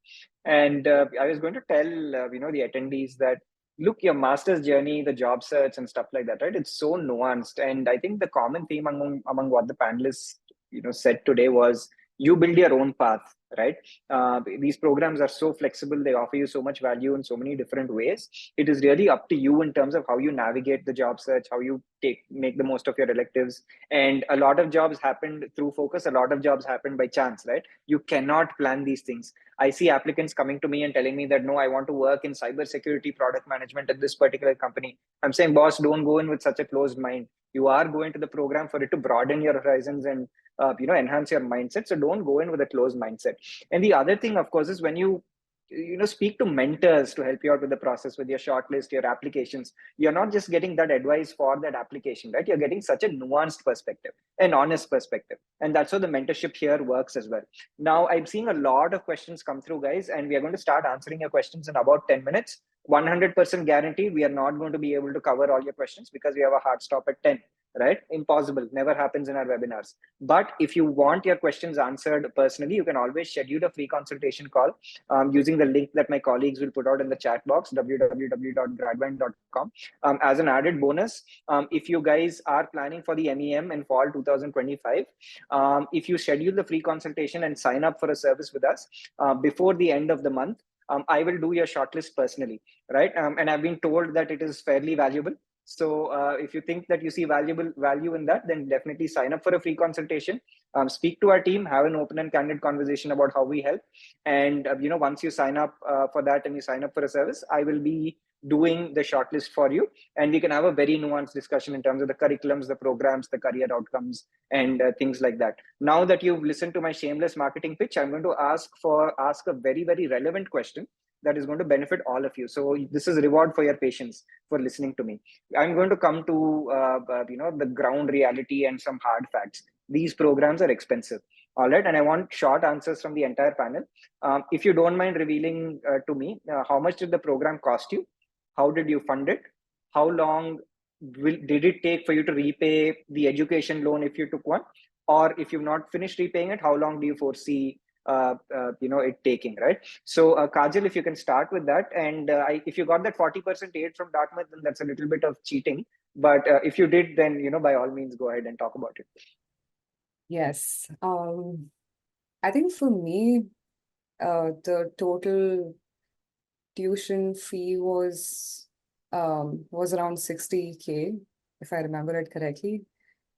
And I was going to tell the attendees that look, your master's journey, the job search and stuff like that, right? It's so nuanced, and I think the common theme among what the panelists said today was you build your own path, right? These programs are so flexible; they offer you so much value in so many different ways. It is really up to you in terms of how you navigate the job search, how you make the most of your electives. And a lot of jobs happened through focus, a lot of jobs happened by chance, right? You cannot plan these things. I see applicants coming to me and telling me that, no, I want to work in cybersecurity product management at this particular company. I'm saying, boss, don't go in with such a closed mind. You are going to the program for it to broaden your horizons and enhance your mindset. So don't go in with a closed mindset. And the other thing, of course, is when you speak to mentors to help you out with the process, with your shortlist, your applications, you're not just getting that advice for that application, right? You're getting such a nuanced perspective, an honest perspective. And that's how the mentorship here works as well. Now, I'm seeing a lot of questions come through, guys, and we are going to start answering your questions in about 10 minutes. 100% guarantee we are not going to be able to cover all your questions because we have a hard stop at 10, right? Impossible, never happens in our webinars. But if you want your questions answered personally, you can always schedule a free consultation call using the link that my colleagues will put out in the chat box, www.gradvine.com. As an added bonus, if you guys are planning for the MEM in fall 2025, if you schedule the free consultation and sign up for a service with us before the end of the month, I will do your shortlist personally, right? And I've been told that it is fairly valuable. So if you think that you see value in that, then definitely sign up for a free consultation. Speak to our team, have an open and candid conversation about how we help. And once you sign up for that and you sign up for a service, I will be doing the shortlist for you, and we can have a very nuanced discussion in terms of the curriculums, the programs, the career outcomes, and things like that. Now that you've listened to my shameless marketing pitch, I'm going to ask a very, very relevant question that is going to benefit all of you. So this is reward for your patience for listening to me. I'm going to come to the ground reality and some hard facts. These programs are expensive. All right, and I want short answers from the entire panel. If you don't mind revealing to me, how much did the program cost you? How did you fund it? How long did it take for you to repay the education loan if you took one? Or if you've not finished repaying it, how long do you foresee it taking, right? So Kajal, if you can start with that. And if you got that 40% aid from Dartmouth, then that's a little bit of cheating. But if you did, then, by all means, go ahead and talk about it. Yes. I think for me, the total tuition fee was around 60K. if I remember it correctly.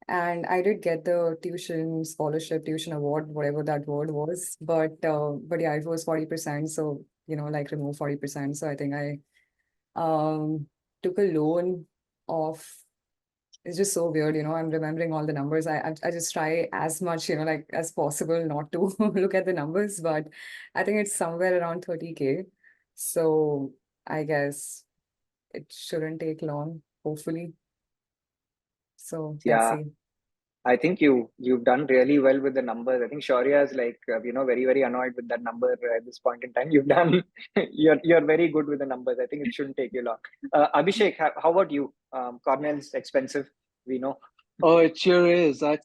And I did get the tuition scholarship, tuition award, whatever that word was. But yeah, it was 40%. So, like remove 40%. So I think I took a loan of, it's just so weird, I'm remembering all the numbers. I just try as much, like as possible not to look at the numbers, but I think it's somewhere around 30K. So I guess it shouldn't take long, hopefully. So let's Yeah. see. I think you've done really well with the numbers. I think Shaurya is like very, very annoyed with that number at this point in time. You've done you're very good with the numbers. I think it shouldn't take you long. Abhishek, how about you? Cornell's expensive, we know. Oh, it sure is. I'm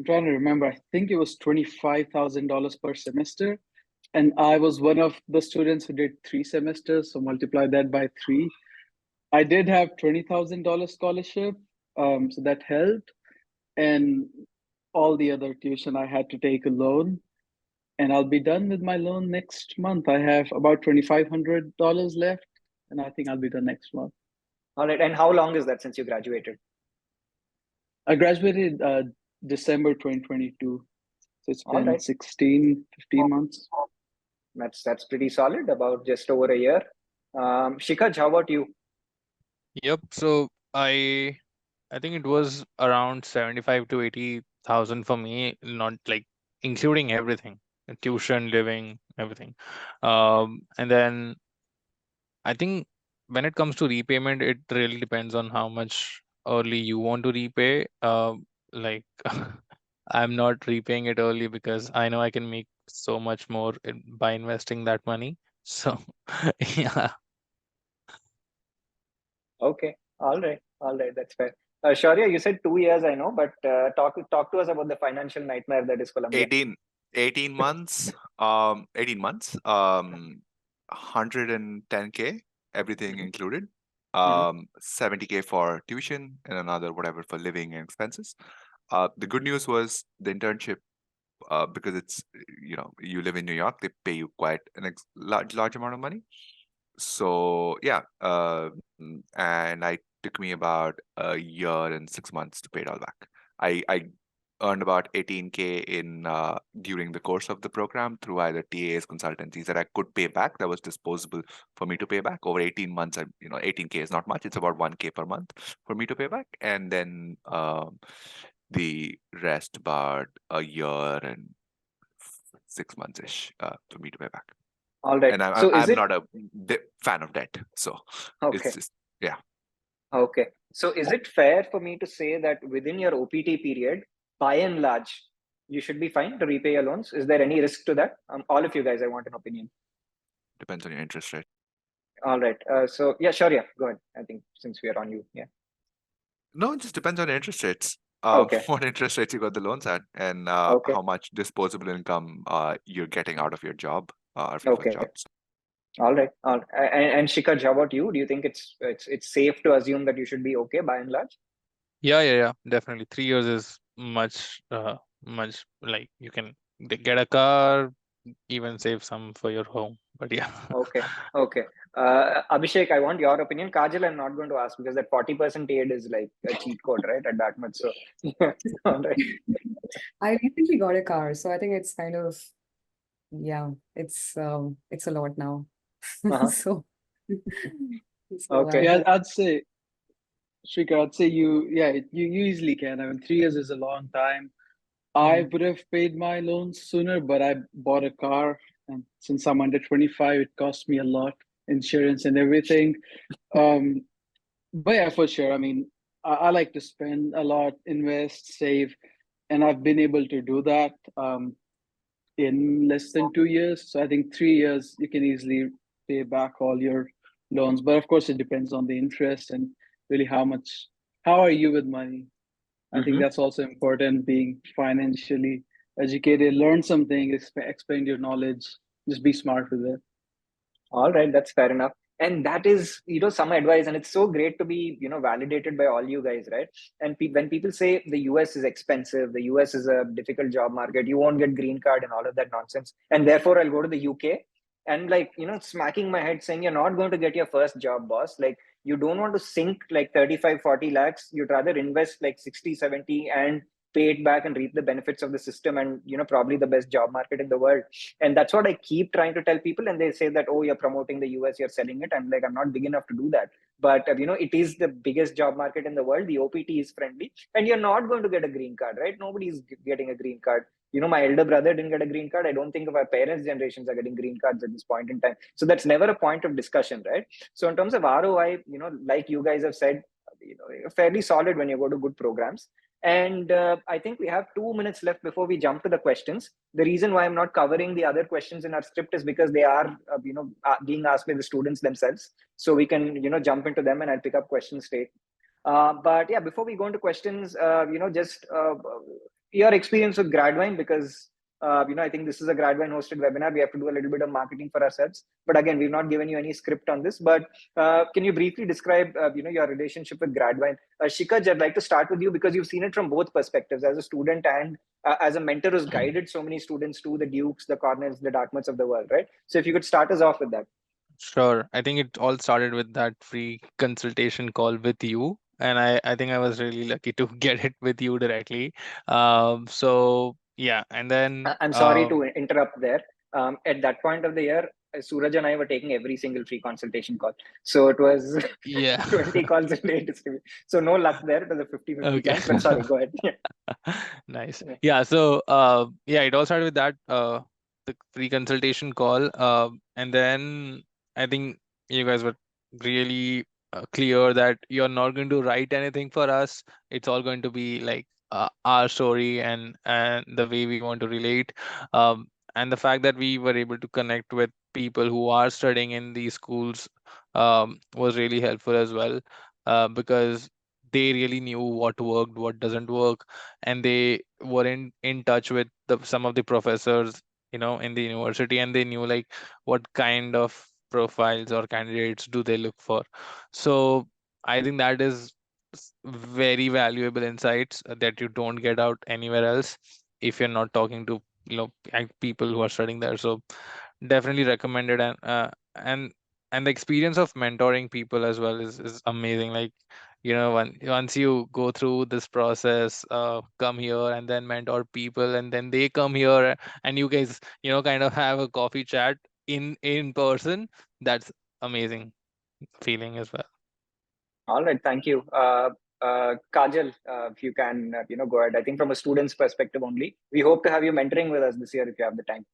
trying to remember. I think it was $25,000 per semester. And I was one of the students who did 3 semesters. So multiply that by 3. I did have $20,000 scholarship. So that helped. And all the other tuition, I had to take a loan. And I'll be done with my loan next month. I have about $2,500 left. And I think I'll be done next month. All right. And how long is that since you graduated? I graduated December 2022. So it's been right. 16, 15 months. That's pretty solid, about just over a year. Shikaj, how about you? Yep. So I think it was around 75 to 80,000 for me, not like including everything, tuition, living, everything. And then I think when it comes to repayment, it really depends on how much early you want to repay. Like I'm not repaying it early because I know I can make so much more by investing that money. So yeah. Okay. All right. That's fair. Shaurya, you said 2 years, I know, but talk to us about the financial nightmare that is Colombia. 18 months, 110K, everything included. 70K for tuition and another whatever for living and expenses. The good news was the internship, because it's, you live in New York, they pay you quite an large amount of money. So yeah, and it took me about a year and 6 months to pay it all back. I earned about 18K in during the course of the program through either TAs, consultancies that I could pay back. That was disposable for me to pay back over 18 months. 18K is not much. It's about 1K per month for me to pay back, and then the rest about a year and 6 months ish for me to pay back. All right. And So I'm not a fan of debt, so okay. it's just Okay. So is it fair for me to say that within your OPT period, by and large, you should be fine to repay your loans? Is there any risk to that? All of you guys, I want an opinion. Depends on your interest rate. All right. So yeah, sure. Yeah, go ahead. I think since we are on you, yeah. No, it just depends on the interest rates. Okay. What interest rates you got the loans at, and Okay. how much disposable income you're getting out of your job, Okay. jobs. All right. And Shikaj, how about you? Do you think it's safe to assume that you should be okay by and large? Yeah, definitely. 3 years is much like you can get a car, even save some for your home. But yeah. Okay. Abhishek, I want your opinion. Kajal, I'm not going to ask because that 40% aid is like a cheat code, right? At Dartmouth. So, all right. I recently got a car, so I think it's kind of, yeah, it's a lot now. So Okay. Yeah, I'd say, Shrika, I'd say you easily can. I mean, 3 years is a long time. I would have paid my loans sooner, but I bought a car, and since I'm under 25, it cost me a lot, insurance and everything. But yeah, for sure. I mean, I like to spend a lot, invest, save, and I've been able to do that in less than 2 years. So I think 3 years you can easily pay back all your loans. But of course, it depends on the interest and really how are you with money? I think that's also important, being financially educated, learn something, expand your knowledge, just be smart with it. All right, that's fair enough. And that is, some advice, and it's so great to be, validated by all you guys, right? And when people say the US is expensive, the US is a difficult job market, you won't get green card and all of that nonsense, and therefore I'll go to the UK. and like, smacking my head saying, you're not going to get your first job, boss. Like, you don't want to sink like 35, 40 lakhs. You'd rather invest like 60, 70 and pay it back and reap the benefits of the system, and probably the best job market in the world. And that's what I keep trying to tell people. And they say that, oh, you're promoting the US, you're selling it. I'm like, I'm not big enough to do that. But it is the biggest job market in the world. The OPT is friendly, and you're not going to get a green card, right? Nobody's getting a green card. My elder brother didn't get a green card. I don't think of our parents' generations are getting green cards at this point in time. So that's never a point of discussion, right? So in terms of ROI, like you guys have said, fairly solid when you go to good programs. And I think we have 2 minutes left before we jump to the questions. The reason why I'm not covering the other questions in our script is because they are, being asked by the students themselves. So we can, jump into them, and I'll pick up questions straight. But yeah, before we go into questions, just your experience with Gradvine, because I think this is a Gradvine hosted webinar. We have to do a little bit of marketing for ourselves. But again, we've not given you any script on this. But can you briefly describe, your relationship with Gradvine? Shikaj, I'd like to start with you because you've seen it from both perspectives, as a student and as a mentor who's guided so many students to the Dukes, the Cornells, the Dartmouths of the world, right? So if you could start us off with that. Sure. I think it all started with that free consultation call with you. And I think I was really lucky to get it with you directly. So yeah, and then I'm sorry to interrupt there. At that point of the year, Suraj and I were taking every single free consultation call. So it was yeah. 20 calls a day. So no luck there. It was a 50-50 Okay. chance. But sorry, go ahead. Nice. Yeah. Yeah. So yeah, it all started with that the free consultation call. And then I think you guys were really clear that you're not going to write anything for us. It's all going to be like our story and the way we want to relate. And the fact that we were able to connect with people who are studying in these schools was really helpful as well, because they really knew what worked, what doesn't work, and they were in touch with some of the professors, in the university, and they knew like what kind of profiles or candidates do they look for. So I think that is very valuable insights that you don't get out anywhere else if you're not talking to people who are studying there. So definitely recommended. And the experience of mentoring people as well is amazing. Like, once you go through this process, come here and then mentor people, and then they come here and you guys kind of have a coffee chat in person. That's amazing feeling as well. All right, thank you. Kajal, if you can, go ahead. I think from a student's perspective only, we hope to have you mentoring with us this year if you have the time.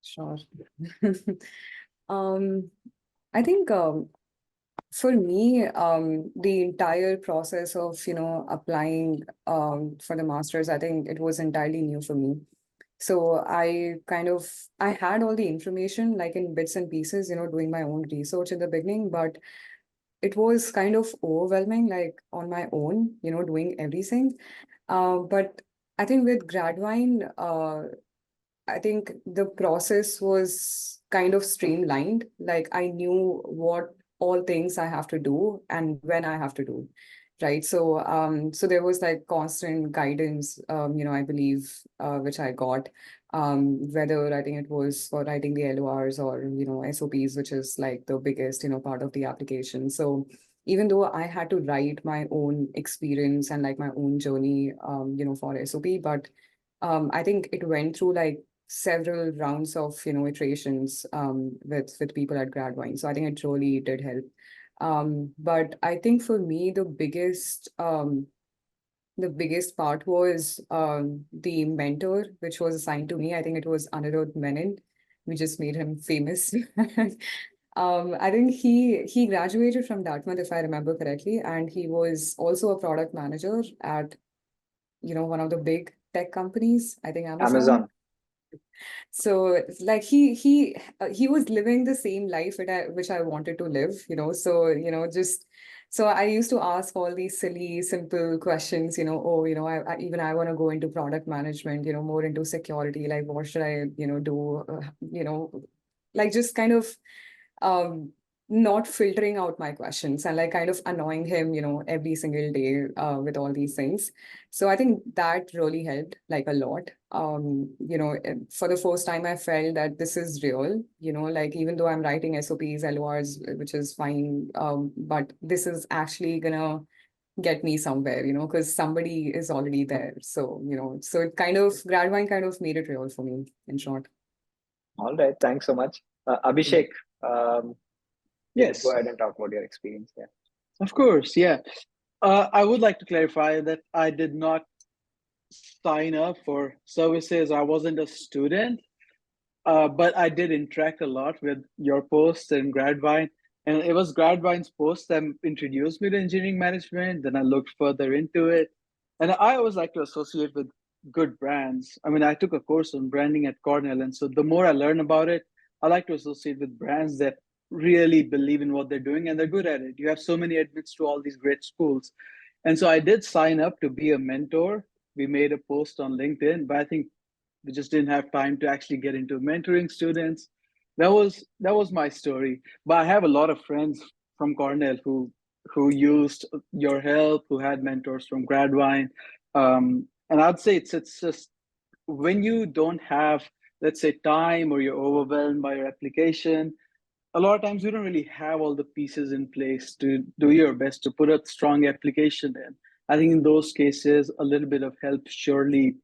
Sure. I think for me, the entire process of, applying for the master's, I think it was entirely new for me. So I had all the information like in bits and pieces, doing my own research in the beginning, but it was kind of overwhelming, like on my own, doing everything. But I think with Gradwine, I think the process was kind of streamlined. Like I knew what all things I have to do and when I have to do, right? So there was like constant guidance, I believe, which I got, whether I think it was for writing the LORs or, SOPs, which is like the biggest, part of the application. So even though I had to write my own experience and like my own journey, for SOP, but I think it went through like several rounds of iterations with people at Gradwine. So I think it really did help. But I think for me the biggest part was the mentor which was assigned to me. I think it was Anirudh Menon. We just made him famous. I think he graduated from Dartmouth, if I remember correctly, and he was also a product manager at one of the big tech companies. I think Amazon. So like he was living the same life which I wanted to live, so so I used to ask all these silly simple questions, I want to go into product management, more into security, like what should I do, like just kind of not filtering out my questions and like kind of annoying him, every single day with all these things. So I think that really helped like a lot. For the first time, I felt that this is real, like even though I'm writing SOPs, LORs, which is fine, but this is actually gonna get me somewhere, because somebody is already there. So, so it kind of, Gradvine kind of made it real for me, in short. All right, thanks so much. Abhishek, Yes, go ahead and talk about your experience. Yeah. of course. Yeah. I would like to clarify that I did not sign up for services. I wasn't a student, but I did interact a lot with your posts and Gradvine. And it was Gradvine's post that introduced me to engineering management. Then I looked further into it. And I always like to associate with good brands. I mean, I took a course on branding at Cornell. And so the more I learn about it, I like to associate with brands that really believe in what they're doing and they're good at it. You have so many admits to all these great schools. And so I did sign up to be a mentor. We made a post on LinkedIn, but I think we just didn't have time to actually get into mentoring students. That was my story. But I have a lot of friends from Cornell who used your help, who had mentors from Gradwine. And I'd say it's just when you don't have, let's say, time or you're overwhelmed by your application, a lot of times you don't really have all the pieces in place to do your best to put a strong application in. I think in those cases, a little bit of help surely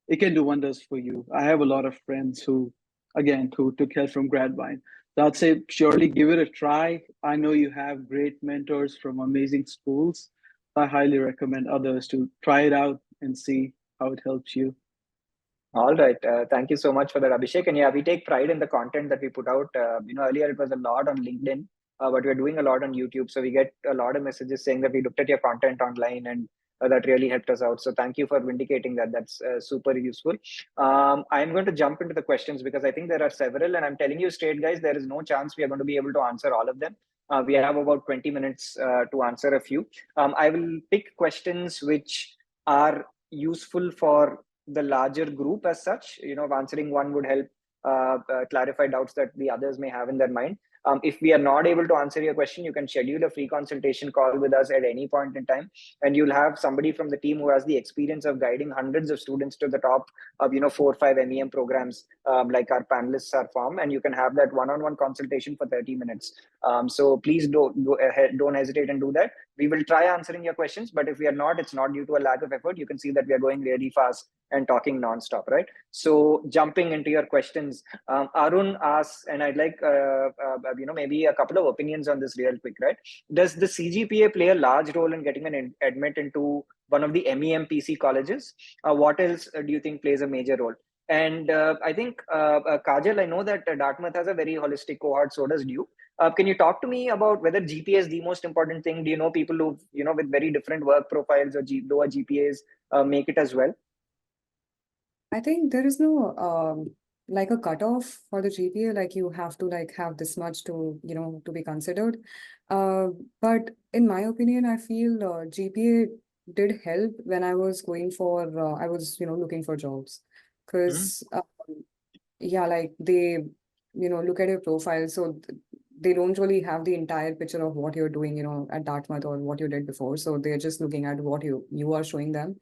it can do wonders for you. I have a lot of friends who took help from Gradvine. So I'd say surely give it a try. I know you have great mentors from amazing schools. I highly recommend others to try it out and see how it helps you. All right. Thank you so much for that, Abhishek. And yeah, we take pride in the content that we put out. Earlier it was a lot on LinkedIn, but we're doing a lot on YouTube. So we get a lot of messages saying that we looked at your content online and that really helped us out. So thank you for vindicating that. That's super useful. I'm going to jump into the questions because I think there are several. And I'm telling you straight, guys, there is no chance we are going to be able to answer all of them. We have about 20 minutes to answer a few. I will pick questions which are useful for the larger group as such. Answering one would help clarify doubts that the others may have in their mind. If we are not able to answer your question, you can schedule a free consultation call with us at any point in time, and you'll have somebody from the team who has the experience of guiding hundreds of students to the top of 4 or 5 MEM programs, like our panelists are from, and you can have that one-on-one consultation for 30 minutes. So please don't hesitate and do that. We will try answering your questions, but if we are not, it's not due to a lack of effort. You can see that we are going really fast and talking nonstop, right? So jumping into your questions, Arun asks, and I'd like maybe a couple of opinions on this real quick, right? Does the CGPA play a large role in getting an admit into one of the MEM PC colleges? What else do you think plays a major role? And I think, Kajal, I know that Dartmouth has a very holistic cohort, so does Duke. Can you talk to me about whether GPA is the most important thing? Do you know people who, with very different work profiles or lower GPAs make it as well? I think there is no like a cutoff for the GPA, like you have to like have this much to, to be considered. But in my opinion, I feel GPA did help when I was going for, I was, looking for jobs. Because, yeah, like they, look at your profile. So they don't really have the entire picture of what you're doing, at Dartmouth or what you did before. So they're just looking at what you are showing them.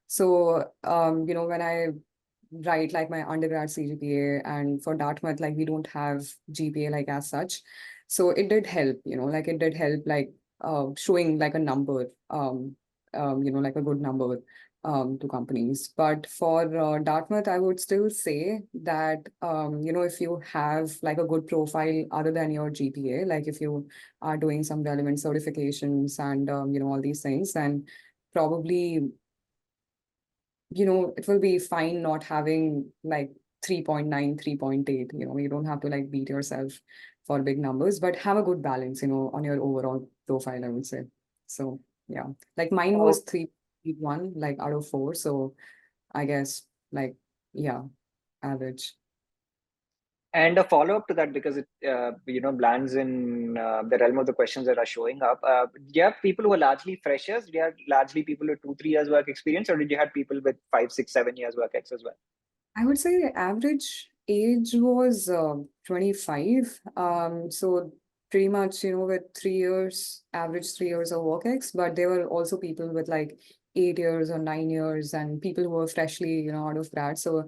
So, when I write like my undergrad CGPA, and for Dartmouth, like we don't have GPA like as such. So it did help, like it did help like showing like a number, like a good number to companies. But for Dartmouth, I would still say that, if you have like a good profile other than your GPA, like if you are doing some relevant certifications and, all these things, then probably it will be fine not having like 3.9, 3.8, you don't have to like beat yourself for big numbers, but have a good balance, on your overall profile, I would say. So yeah, like mine was 3.1, like out of 4. So I guess like, yeah, average. And a follow-up to that, because it lands in the realm of the questions that are showing up. Do you have people who are largely freshers? Do you have largely people with 2-3 years work experience, or did you have people with 5, 6, 7 years work ex as well? I would say average age was 25. So pretty much, with 3 years, average 3 years of work ex, but there were also people with like 8 years or 9 years and people who were freshly, out of grad. So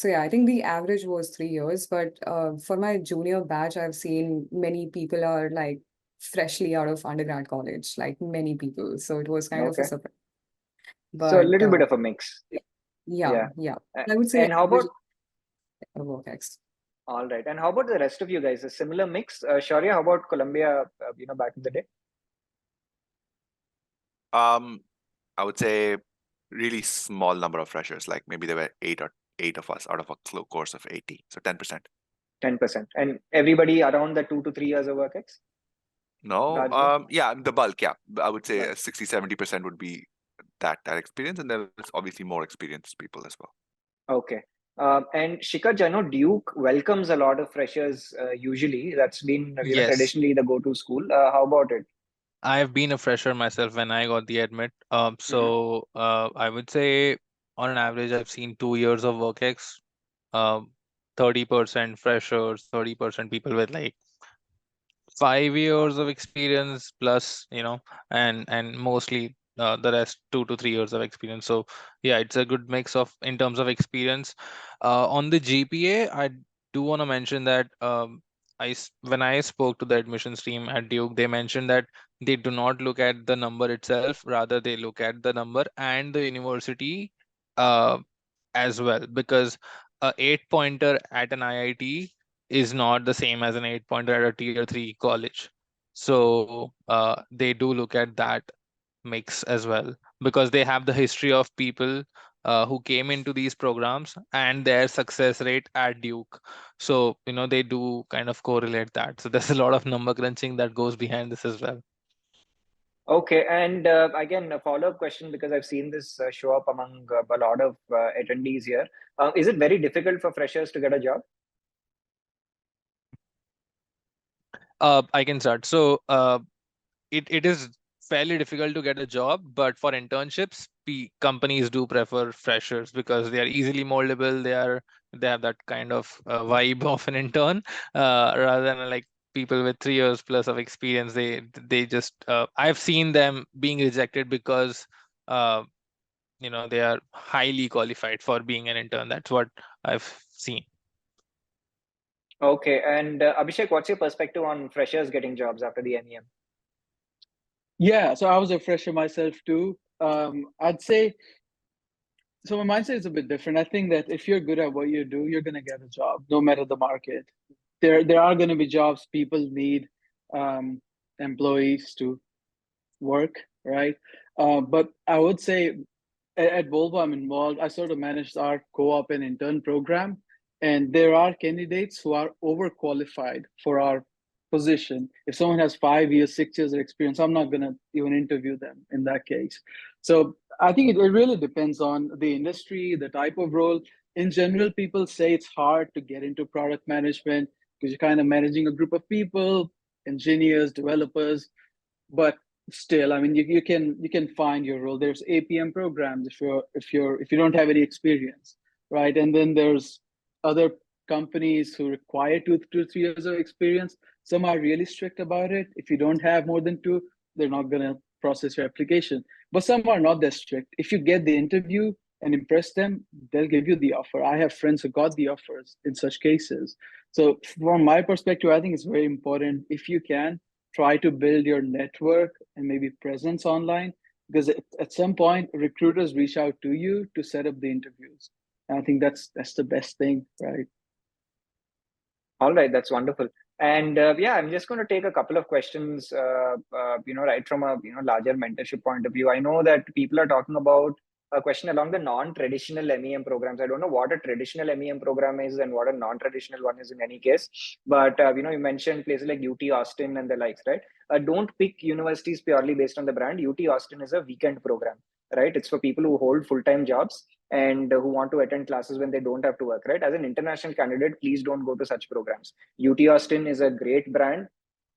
yeah, I think the average was 3 years, but for my junior batch, I've seen many people are like freshly out of undergrad college, like many people. So it was kind of a Okay. surprise. So a But little bit of a mix. yeah. A- I would say And how about, work ex. all right. And how about the rest of you guys? A similar mix? Shaurya, how about Columbia, back in the day? I would say really small number of freshers, like maybe there were eight of us out of a course of 80, so 10%. 10%. And everybody around the 2 to 3 years of work ex? No, Largely? yeah, the bulk, yeah. I would say Right. 60-70% would be that experience, and there's obviously more experienced people as well. Okay. And Shikaj, I know Duke welcomes a lot of freshers usually. That's been Yes. traditionally the go-to school. How about it? I've been a fresher myself when I got the admit. So I would say on an average, I've seen 2 years of work ex, 30% freshers, 30% people with like 5 years of experience plus, and mostly the rest 2 to 3 years of experience. So yeah, it's a good mix of in terms of experience. On the GPA, I do want to mention that when I spoke to the admissions team at Duke, they mentioned that they do not look at the number itself, rather they look at the number and the university as well, because a 8-pointer at an IIT is not the same as an 8-pointer at a tier 3 college. So they do look at that mix as well, because they have the history of people who came into these programs and their success rate at Duke. So, they do kind of correlate that. So there's a lot of number crunching that goes behind this as well. Okay. And again, a follow-up question, because I've seen this show up among a lot of attendees here. Is it very difficult for freshers to get a job? I can start. So it is fairly difficult to get a job, but for internships, companies do prefer freshers because they are easily moldable. They have that kind of vibe of an intern, rather than like people with 3 years plus of experience. They just I've seen them being rejected because they are highly qualified for being an intern. That's what I've seen. Okay. And Abhishek, what's your perspective on freshers getting jobs after the MEM? Yeah, so I was a fresher myself too. I'd say, so my mindset is a bit different. I think that if you're good at what you do, you're gonna get a job, no matter the market. There are gonna be jobs people need employees to work, right? But I would say at Volvo, I'm involved. I sort of managed our co-op and intern program, and there are candidates who are overqualified for our position. If someone has 5 years, 6 years of experience, I'm not going to even interview them in that case. So I think it really depends on the industry, the type of role. In general, people say it's hard to get into product management because you're kind of managing a group of people, engineers, developers, but still, I mean, you can find your role. There's APM programs if you don't have any experience, right? And then there's other companies who require 2 to 3 years of experience. Some are really strict about it. If you don't have more than 2, they're not gonna process your application. But some are not that strict. If you get the interview and impress them, they'll give you the offer. I have friends who got the offers in such cases. So from my perspective, I think it's very important, if you can, try to build your network and maybe presence online, because at some point recruiters reach out to you to set up the interviews. And I think that's the best thing, right? All right, that's wonderful. And yeah, I'm just going to take a couple of questions, right from a larger mentorship point of view. I know that people are talking about a question along the non-traditional MEM programs. I don't know what a traditional MEM program is and what a non-traditional one is in any case. But you mentioned places like UT Austin and the likes, right? Don't pick universities purely based on the brand. UT Austin is a weekend program, right? It's for people who hold full-time jobs and who want to attend classes when they don't have to work, right? As an international candidate, please don't go to such programs. UT Austin is a great brand,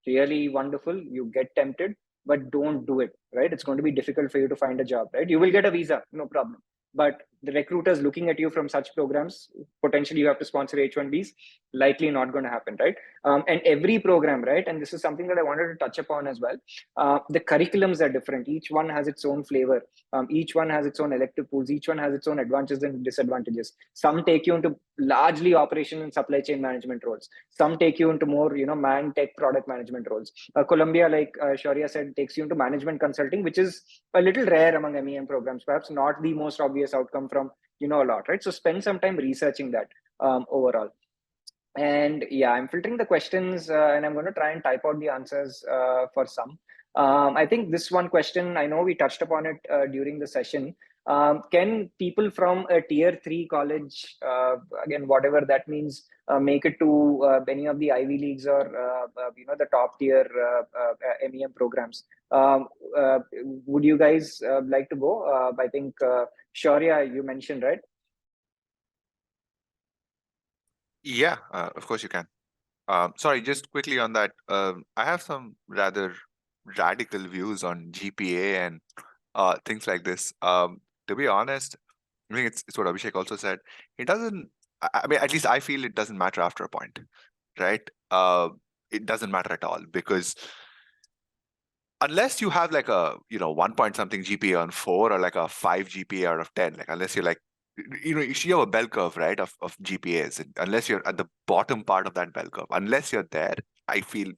really wonderful. You get tempted, but don't do it, right? It's going to be difficult for you to find a job, right? You will get a visa, no problem. But the recruiters looking at you from such programs, potentially you have to sponsor H-1Bs, likely not going to happen, right? And every program, right? And this is something that I wanted to touch upon as well. The curriculums are different. Each one has its own flavor. Each one has its own elective pools. Each one has its own advantages and disadvantages. Some take you into largely operation and supply chain management roles. Some take you into more, man tech product management roles. Columbia, like Shaurya said, takes you into management consulting, which is a little rare among MEM programs, perhaps not the most obvious outcome from, a lot, right? So spend some time researching that overall. And yeah, I'm filtering the questions and I'm going to try and type out the answers for some. I think this one question, I know we touched upon it during the session. Can people from a tier 3 college, again, whatever that means, make it to any of the Ivy Leagues or, the top tier MEM programs? Would you guys like to go? I think, Shaurya, you mentioned, right? Yeah, of course you can. Sorry, just quickly on that. I have some rather radical views on GPA and things like this. To be honest, I think it's what Abhishek also said. It doesn't. I mean, at least I feel it doesn't matter after a point, right? It doesn't matter at all, because unless you have like a 1 point something GPA on 4 or like a 5 GPA out of 10, like unless you're like, you have a bell curve, right, of GPAs, and unless you're at the bottom part of that bell curve, unless you're there, I feel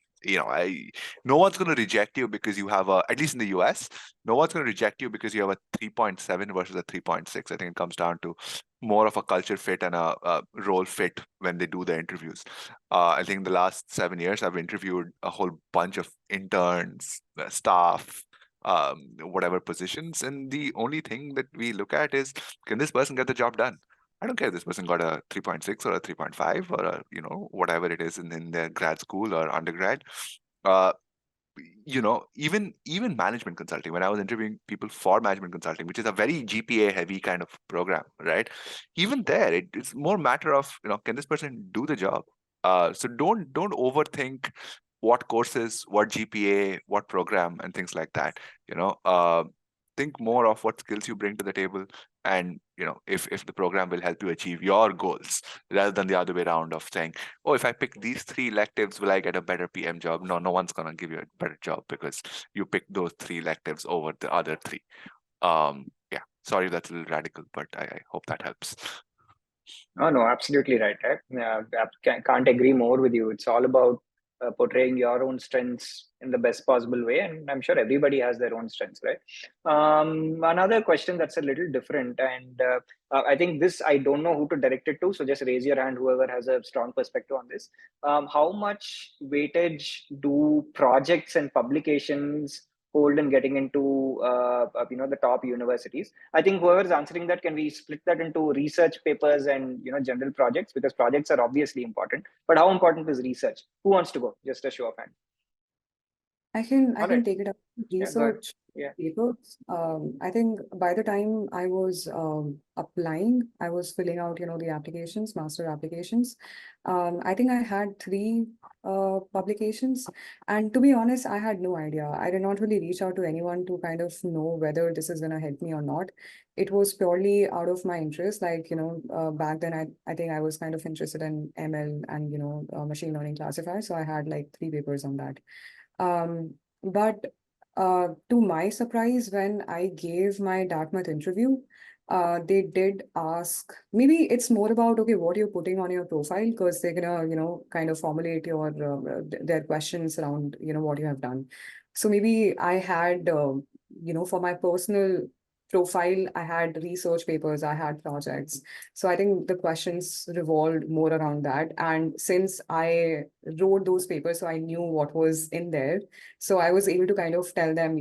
no one's going to reject you because you have at least in the US, no one's going to reject you because you have a 3.7 versus a 3.6. I think it comes down to more of a culture fit and a role fit when they do the interviews. I think the last 7 years I've interviewed a whole bunch of interns, staff, whatever positions, and the only thing that we look at is, can this person get the job done? I don't care if this person got a 3.6 or a 3.5 or a whatever it is in their grad school or undergrad. Even management consulting, when I was interviewing people for management consulting, which is a very GPA heavy kind of program, right? Even there, it's more matter of, can this person do the job? So don't overthink what courses, what GPA, what program, and things like that. Think more of what skills you bring to the table, and if the program will help you achieve your goals, rather than the other way around of saying, oh, if I pick these 3 electives, will I get a better PM job? No one's gonna give you a better job because you picked those 3 electives over the other 3. Yeah, sorry, that's a little radical, but I hope that helps. No, absolutely right. Can't agree more with you. It's all about portraying your own strengths in the best possible way, and I'm sure everybody has their own strengths, right? Another question that's a little different, and I think this, I don't know who to direct it to, so just raise your hand whoever has a strong perspective on this. How much weightage do projects and publications hold in getting into the top universities? I think whoever's answering that, can we split that into research papers and general projects, because projects are obviously important, but how important is research? Who wants to go? Just a show of hand. I can right. take it up. Yeah, go ahead. Research Yeah. papers. I think by the time I was applying, I was filling out, the applications, master applications. I think I had 3 publications, and to be honest, I had no idea. I did not really reach out to anyone to kind of know whether this is going to help me or not. It was purely out of my interest. Like, back then, I think I was kind of interested in ML and, machine learning classifiers. So I had like 3 papers on that. But to my surprise, when I gave my Dartmouth interview, they did ask, maybe it's more about, okay, what you're putting on your profile, because they're gonna, kind of formulate your their questions around, what you have done. So maybe I had, for my personal profile, I had research papers, I had projects. So I think the questions revolved more around that. And since I wrote those papers, so I knew what was in there. So I was able to kind of tell them,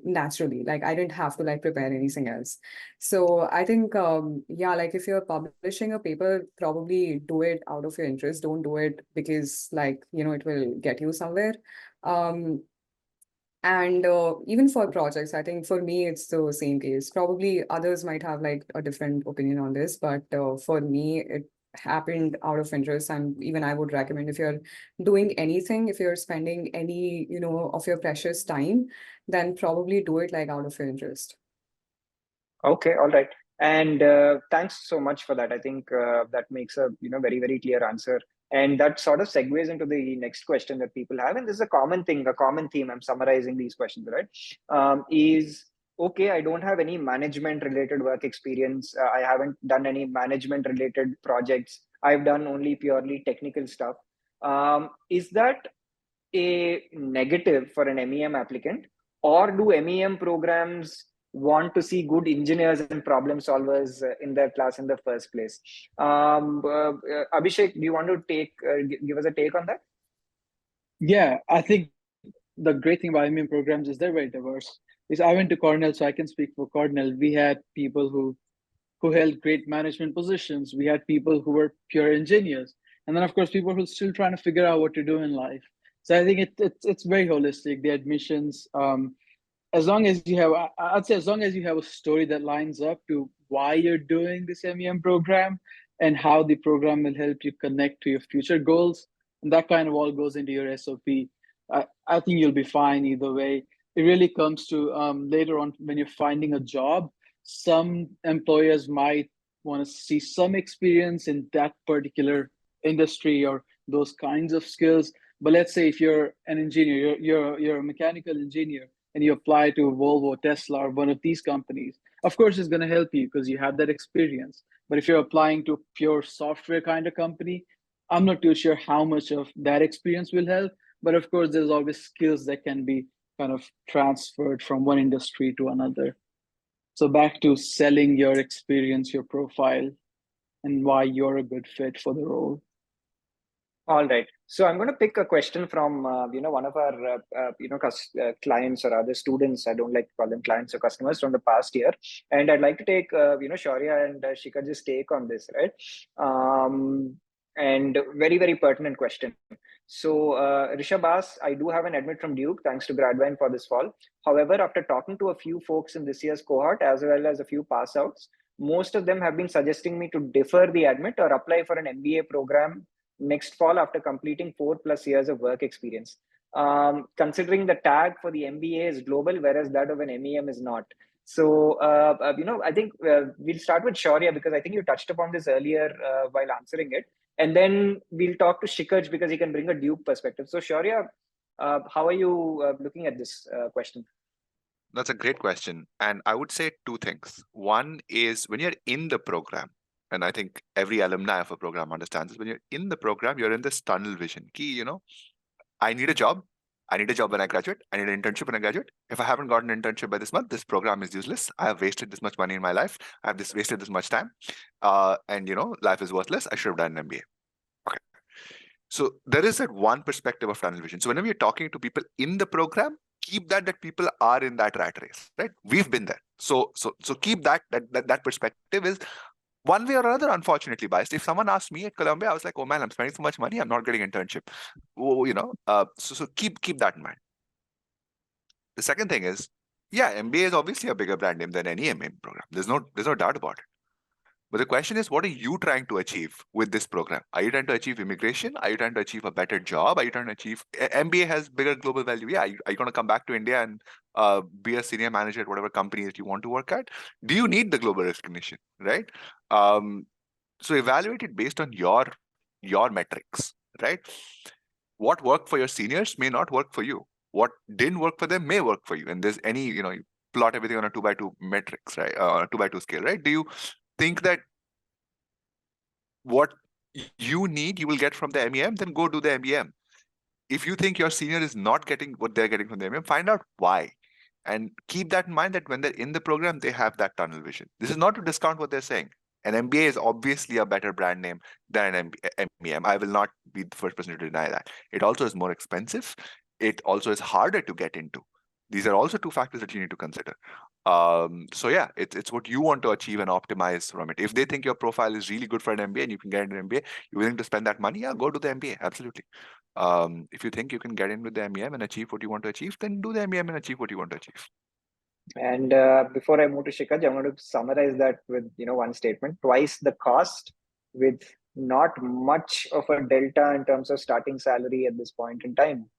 naturally, like I didn't have to like prepare anything else. So I think, like if you're publishing a paper, probably do it out of your interest. Don't do it because like, it will get you somewhere. And even for projects, I think for me, it's the same case. Probably others might have like a different opinion on this, but for me, it happened out of interest. And even I would recommend, if you're doing anything, if you're spending any, of your precious time, then probably do it like out of your interest. Okay, all right. And thanks so much for that. I think that makes a very, very clear answer. And that sort of segues into the next question that people have. And this is a common thing, a common theme. I'm summarizing these questions, right? Is, okay, I don't have any management related work experience. I haven't done any management related projects. I've done only purely technical stuff. Is that a negative for an MEM applicant, or do MEM programs want to see good engineers and problem solvers in their class in the first place? Abhishek, do you want to give us a take on that? Yeah, I think the great thing about MEM programs is they're very diverse. Because I went to Cornell, so I can speak for Cornell. We had people who held great management positions. We had people who were pure engineers, and then of course people who are still trying to figure out what to do in life. So I think it's very holistic. The admissions, as long as you have, I'd say as long as you have a story that lines up to why you're doing this MEM program and how the program will help you connect to your future goals, and that kind of all goes into your SOP. I think you'll be fine either way. It really comes to later on when you're finding a job. Some employers might want to see some experience in that particular industry or those kinds of skills. But let's say if you're an engineer, you're a mechanical engineer, and you apply to Volvo, Tesla, or one of these companies, of course it's going to help you because you have that experience. But if you're applying to a pure software kind of company, I'm not too sure how much of that experience will help. But of course, there's always skills that can be kind of transferred from one industry to another. So back to selling your experience, your profile, and why you're a good fit for the role. All right. So I'm going to pick a question from one of our clients or other students. I don't like to call them clients or customers from the past year, and I'd like to take Shaurya and Shikhar's take on this, right? And very, very pertinent question. So Rishabh, I do have an admit from Duke, thanks to Gradvine for this fall. However, after talking to a few folks in this year's cohort, as well as a few pass outs, most of them have been suggesting me to defer the admit or apply for an MBA program next fall after completing 4+ years of work experience. Considering the tag for the MBA is global, whereas that of an MEM is not. So, I think we'll start with Shaurya because I think you touched upon this earlier while answering it. And then we'll talk to Shikhar because he can bring a Duke perspective. So, Shaurya, how are you looking at this question? That's a great question. And I would say two things. One is when you're in the program, and I think every alumni of a program understands this, when you're in the program, you're in this tunnel vision. Key, I need a job. I need a job when I graduate. I need an internship when I graduate. If I haven't gotten an internship by this month, this program is useless. I have wasted this much money in my life. I have wasted this much time. And life is worthless. I should have done an MBA. Okay. So there is that one perspective of tunnel vision. So whenever you're talking to people in the program, keep that people are in that rat race, right? We've been there. So keep that perspective is one way or another, unfortunately biased. If someone asked me at Columbia, I was like, oh man, I'm spending so much money, I'm not getting an internship. So keep that in mind. The second thing is, yeah, MBA is obviously a bigger brand name than any MEM program. There's no doubt about it. But the question is, what are you trying to achieve with this program? Are you trying to achieve immigration? Are you trying to achieve a better job? Are you trying to achieve MBA has bigger global value? Yeah. Are you going to come back to India and be a senior manager at whatever company that you want to work at? Do you need the global recognition, right? So evaluate it based on your metrics, right? What worked for your seniors may not work for you. What didn't work for them may work for you. And there's any, you plot everything on a 2x2 metrics, right? 2x2 scale, right? Do you think that what you need, you will get from the MEM, then go do the MEM. If you think your senior is not getting what they're getting from the MEM, find out why. And keep that in mind that when they're in the program, they have that tunnel vision. This is not to discount what they're saying. An MBA is obviously a better brand name than an MEM. I will not be the first person to deny that. It also is more expensive. It also is harder to get into. These are also two factors that you need to consider. So yeah, it's what you want to achieve and optimize from it. If they think your profile is really good for an MBA and you can get an MBA, you're willing to spend that money, yeah, go to the MBA, absolutely. If you think you can get in with the MEM and achieve what you want to achieve, then do the MEM and achieve what you want to achieve. And before I move to Shikhar, I'm going to summarize that with one statement: twice the cost, with not much of a delta in terms of starting salary at this point in time.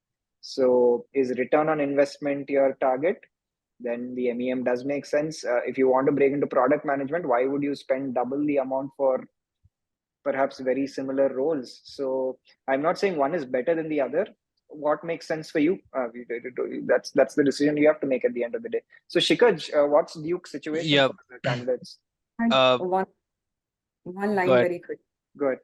So is return on investment your target? then the MEM does make sense. If you want to break into product management, why would you spend double the amount for perhaps very similar roles? So I'm not saying one is better than the other. What makes sense for you? That's the decision you have to make at the end of the day. So Shikaj, what's Duke's situation Yeah. for the candidates? And Uh, one Go line ahead. very quick. Good.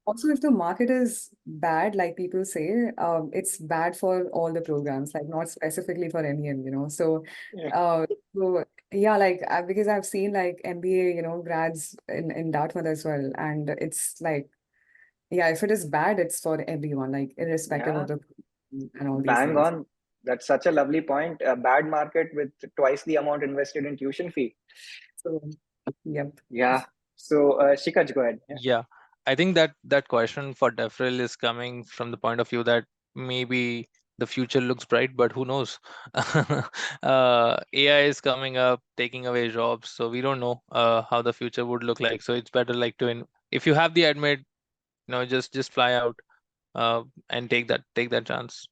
Also, if the market is bad, like people say, it's bad for all the programs, like not specifically for MEM, you know. So, so yeah, like because I've seen like MBA, you know, grads in Dartmouth as well, and it's like, yeah, if it is bad, it's for everyone, like irrespective Yeah. of the and all these Bang things. on. That's such a lovely point. A bad market with twice the amount invested in tuition fee. So, yep. Yeah. So Shikaj, go ahead. Yeah. Yeah, I think that question for Defril is coming from the point of view that maybe the future looks bright, but who knows? AI is coming up, taking away jobs, so we don't know how the future would look like. So it's better like if you have the admit, just fly out and take that chance.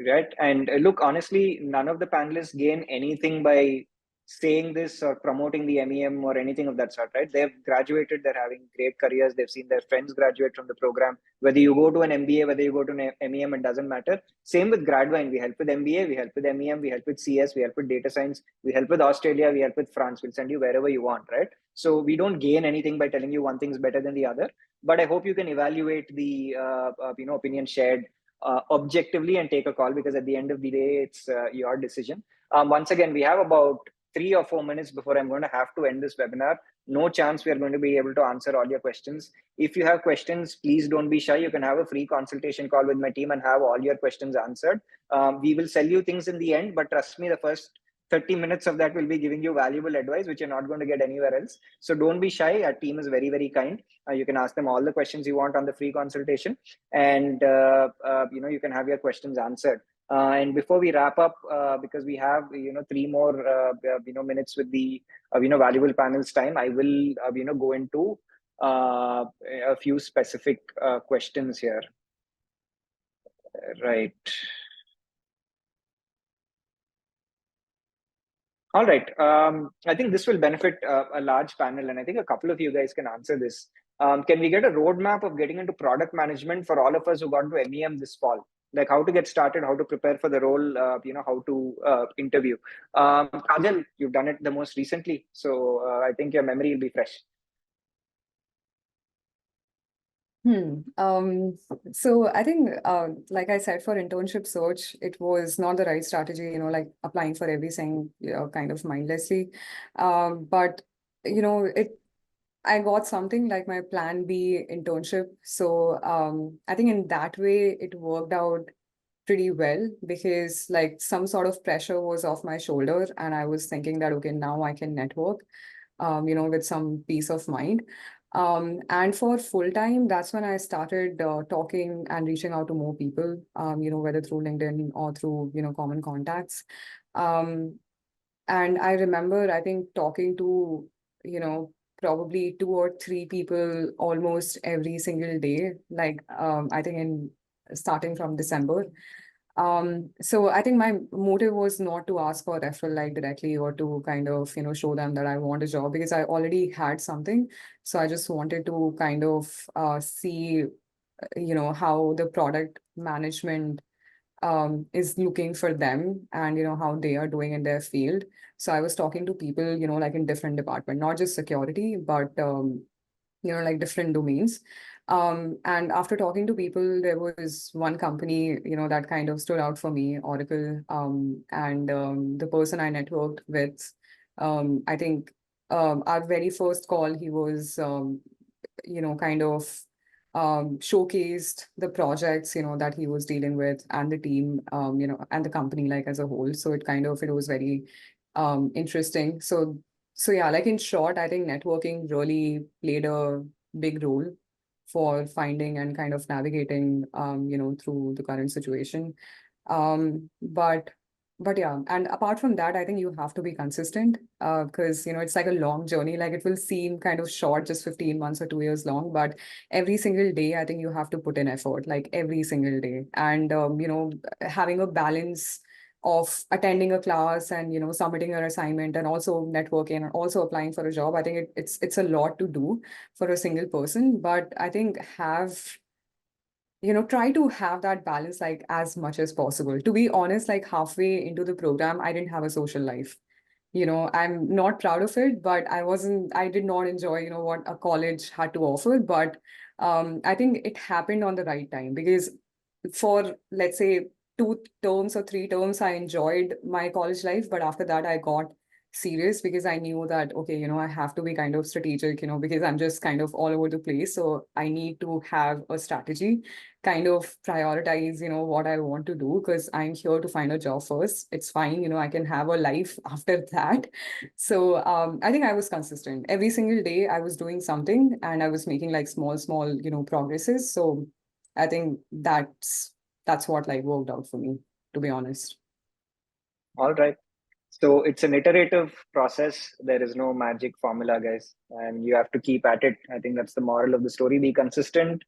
Right. And look, honestly, none of the panelists gain anything by saying this or promoting the MEM or anything of that sort, right? They've graduated, they're having great careers, they've seen their friends graduate from the program. Whether you go to an MBA, whether you go to an MEM, it doesn't matter. Same with Gradwine. We help with MBA, we help with MEM, we help with CS, we help with data science, we help with Australia, we help with France. We'll send you wherever you want, right? So we don't gain anything by telling you one thing's better than the other. But I hope you can evaluate the opinion shared objectively and take a call, because at the end of the day, it's your decision. Once again, we have about 3 or 4 minutes before I'm going to have to end this webinar. No chance we are going to be able to answer all your questions. If you have questions, please don't be shy. You can have a free consultation call with my team and have all your questions answered. We will sell you things in the end, but trust me, the first 30 minutes of that will be giving you valuable advice, which you're not going to get anywhere else. So don't be shy. Our team is very, very kind. You can ask them all the questions you want on the free consultation, and you can have your questions answered. And before we wrap up, because we have 3 more minutes with the valuable panels time, I will go into a few specific questions here. Right. All right. I think this will benefit a large panel, and I think a couple of you guys can answer this. Can we get a roadmap of getting into product management for all of us who got into MEM this fall? Like how to get started, how to prepare for the role, how to interview. Kajal, you've done it the most recently, so I think your memory will be fresh. So I think, like I said, for internship search, it was not the right strategy, like applying for everything, kind of mindlessly. But, I got something like my plan B internship. So I think in that way, it worked out pretty well, because like some sort of pressure was off my shoulder, and I was thinking that, okay, now I can network, with some peace of mind. And for full time, that's when I started talking and reaching out to more people, whether through LinkedIn or through, common contacts. And I remember, I think, talking to, probably 2 or 3 people almost every single day, like, I think starting from December. So I think my motive was not to ask for referral like directly, or to kind of, show them that I want a job, because I already had something. So I just wanted to kind of see, how the product management is looking for them, and, how they are doing in their field. So I was talking to people, like in different departments, not just security, but, like different domains. And after talking to people, there was one company, that kind of stood out for me, Oracle. And the person I networked with, I think our very first call, he was, kind of showcased the projects, that he was dealing with, and the team, and the company like as a whole. So it was very interesting. So yeah, like in short, I think networking really played a big role for finding and kind of navigating, through the current situation. But yeah, and apart from that, I think you have to be consistent, because, it's like a long journey. Like it will seem kind of short, just 15 months or 2 years long, but every single day, I think you have to put in effort, like every single day. And, having a balance of attending a class and, submitting your assignment and also networking and also applying for a job. I think it's a lot to do for a single person, but I think try to have that balance like as much as possible. To be honest, like halfway into the program, I didn't have a social life. I'm not proud of it, but I did not enjoy, what a college had to offer. But I think it happened on the right time, because for, let's say, 2 terms or 3 terms, I enjoyed my college life. But after that, I got serious because I knew that, okay, I have to be kind of strategic, because I'm just kind of all over the place. So I need to have a strategy, kind of prioritize, what I want to do, because I'm here to find a job first. It's fine, I can have a life after that. So I think I was consistent. Every single day I was doing something and I was making like small, progresses. So I think that's what like worked out for me, to be honest. All right. So it's an iterative process. There is no magic formula, guys, and you have to keep at it. I think that's the moral of the story. Be consistent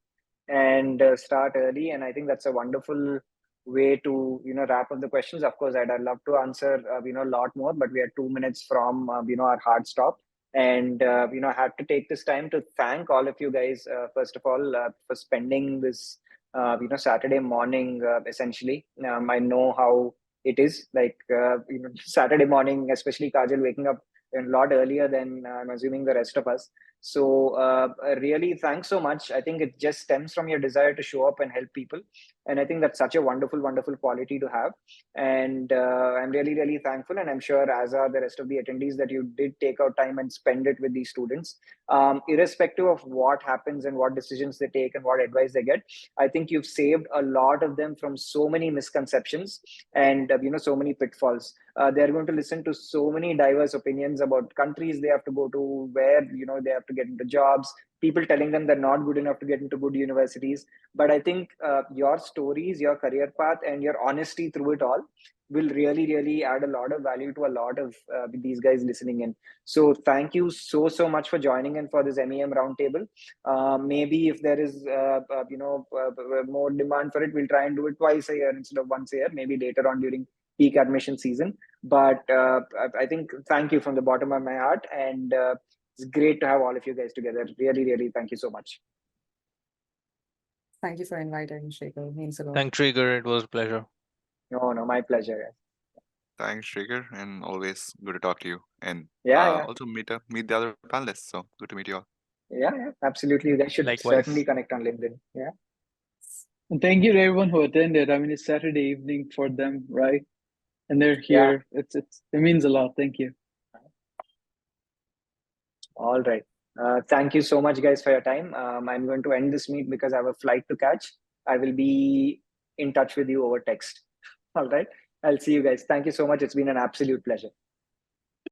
and start early. And I think that's a wonderful way to wrap up the questions. Of course, I'd love to answer a lot more, but we are 2 minutes from our hard stop. And I had to take this time to thank all of you guys, first of all, for spending this Saturday morning, essentially. I know how it is like Saturday morning, especially Kajal, waking up a lot earlier than I'm assuming the rest of us. So really, thanks so much. I think it just stems from your desire to show up and help people, and I think that's such a wonderful, wonderful quality to have. And I'm really, really thankful, and I'm sure as are the rest of the attendees, that you did take out time and spend it with these students, irrespective of what happens and what decisions they take and what advice they get. I think you've saved a lot of them from so many misconceptions and so many pitfalls. They're going to listen to so many diverse opinions about countries they have to go to, where they have to get into jobs, people telling them they're not good enough to get into good universities. But I think your stories, your career path, and your honesty through it all will really, really add a lot of value to a lot of these guys listening in. So thank you so much for joining in for this MEM roundtable. Maybe if there is more demand for it, we'll try and do it twice a year instead of once a year, maybe later on during peak admission season. But I think thank you from the bottom of my heart, and it's great to have all of you guys together. Really, really, thank you so much. Thank you for inviting, Shekhar. Means a lot. Thanks, Trigger. It was a pleasure. No, my pleasure. Thanks, Trigger, and always good to talk to you. And Yeah. also meet the other panelists. So good to meet you all. Yeah, absolutely. You guys should Likewise. certainly connect on LinkedIn. Yeah. And thank you to everyone who attended. I mean, it's Saturday evening for them, right? And they're here. Yeah. It means a lot. Thank you. All right. Thank you so much, guys, for your time. I'm going to end this meet because I have a flight to catch. I will be in touch with you over text. All right. I'll see you guys. Thank you so much. It's been an absolute pleasure.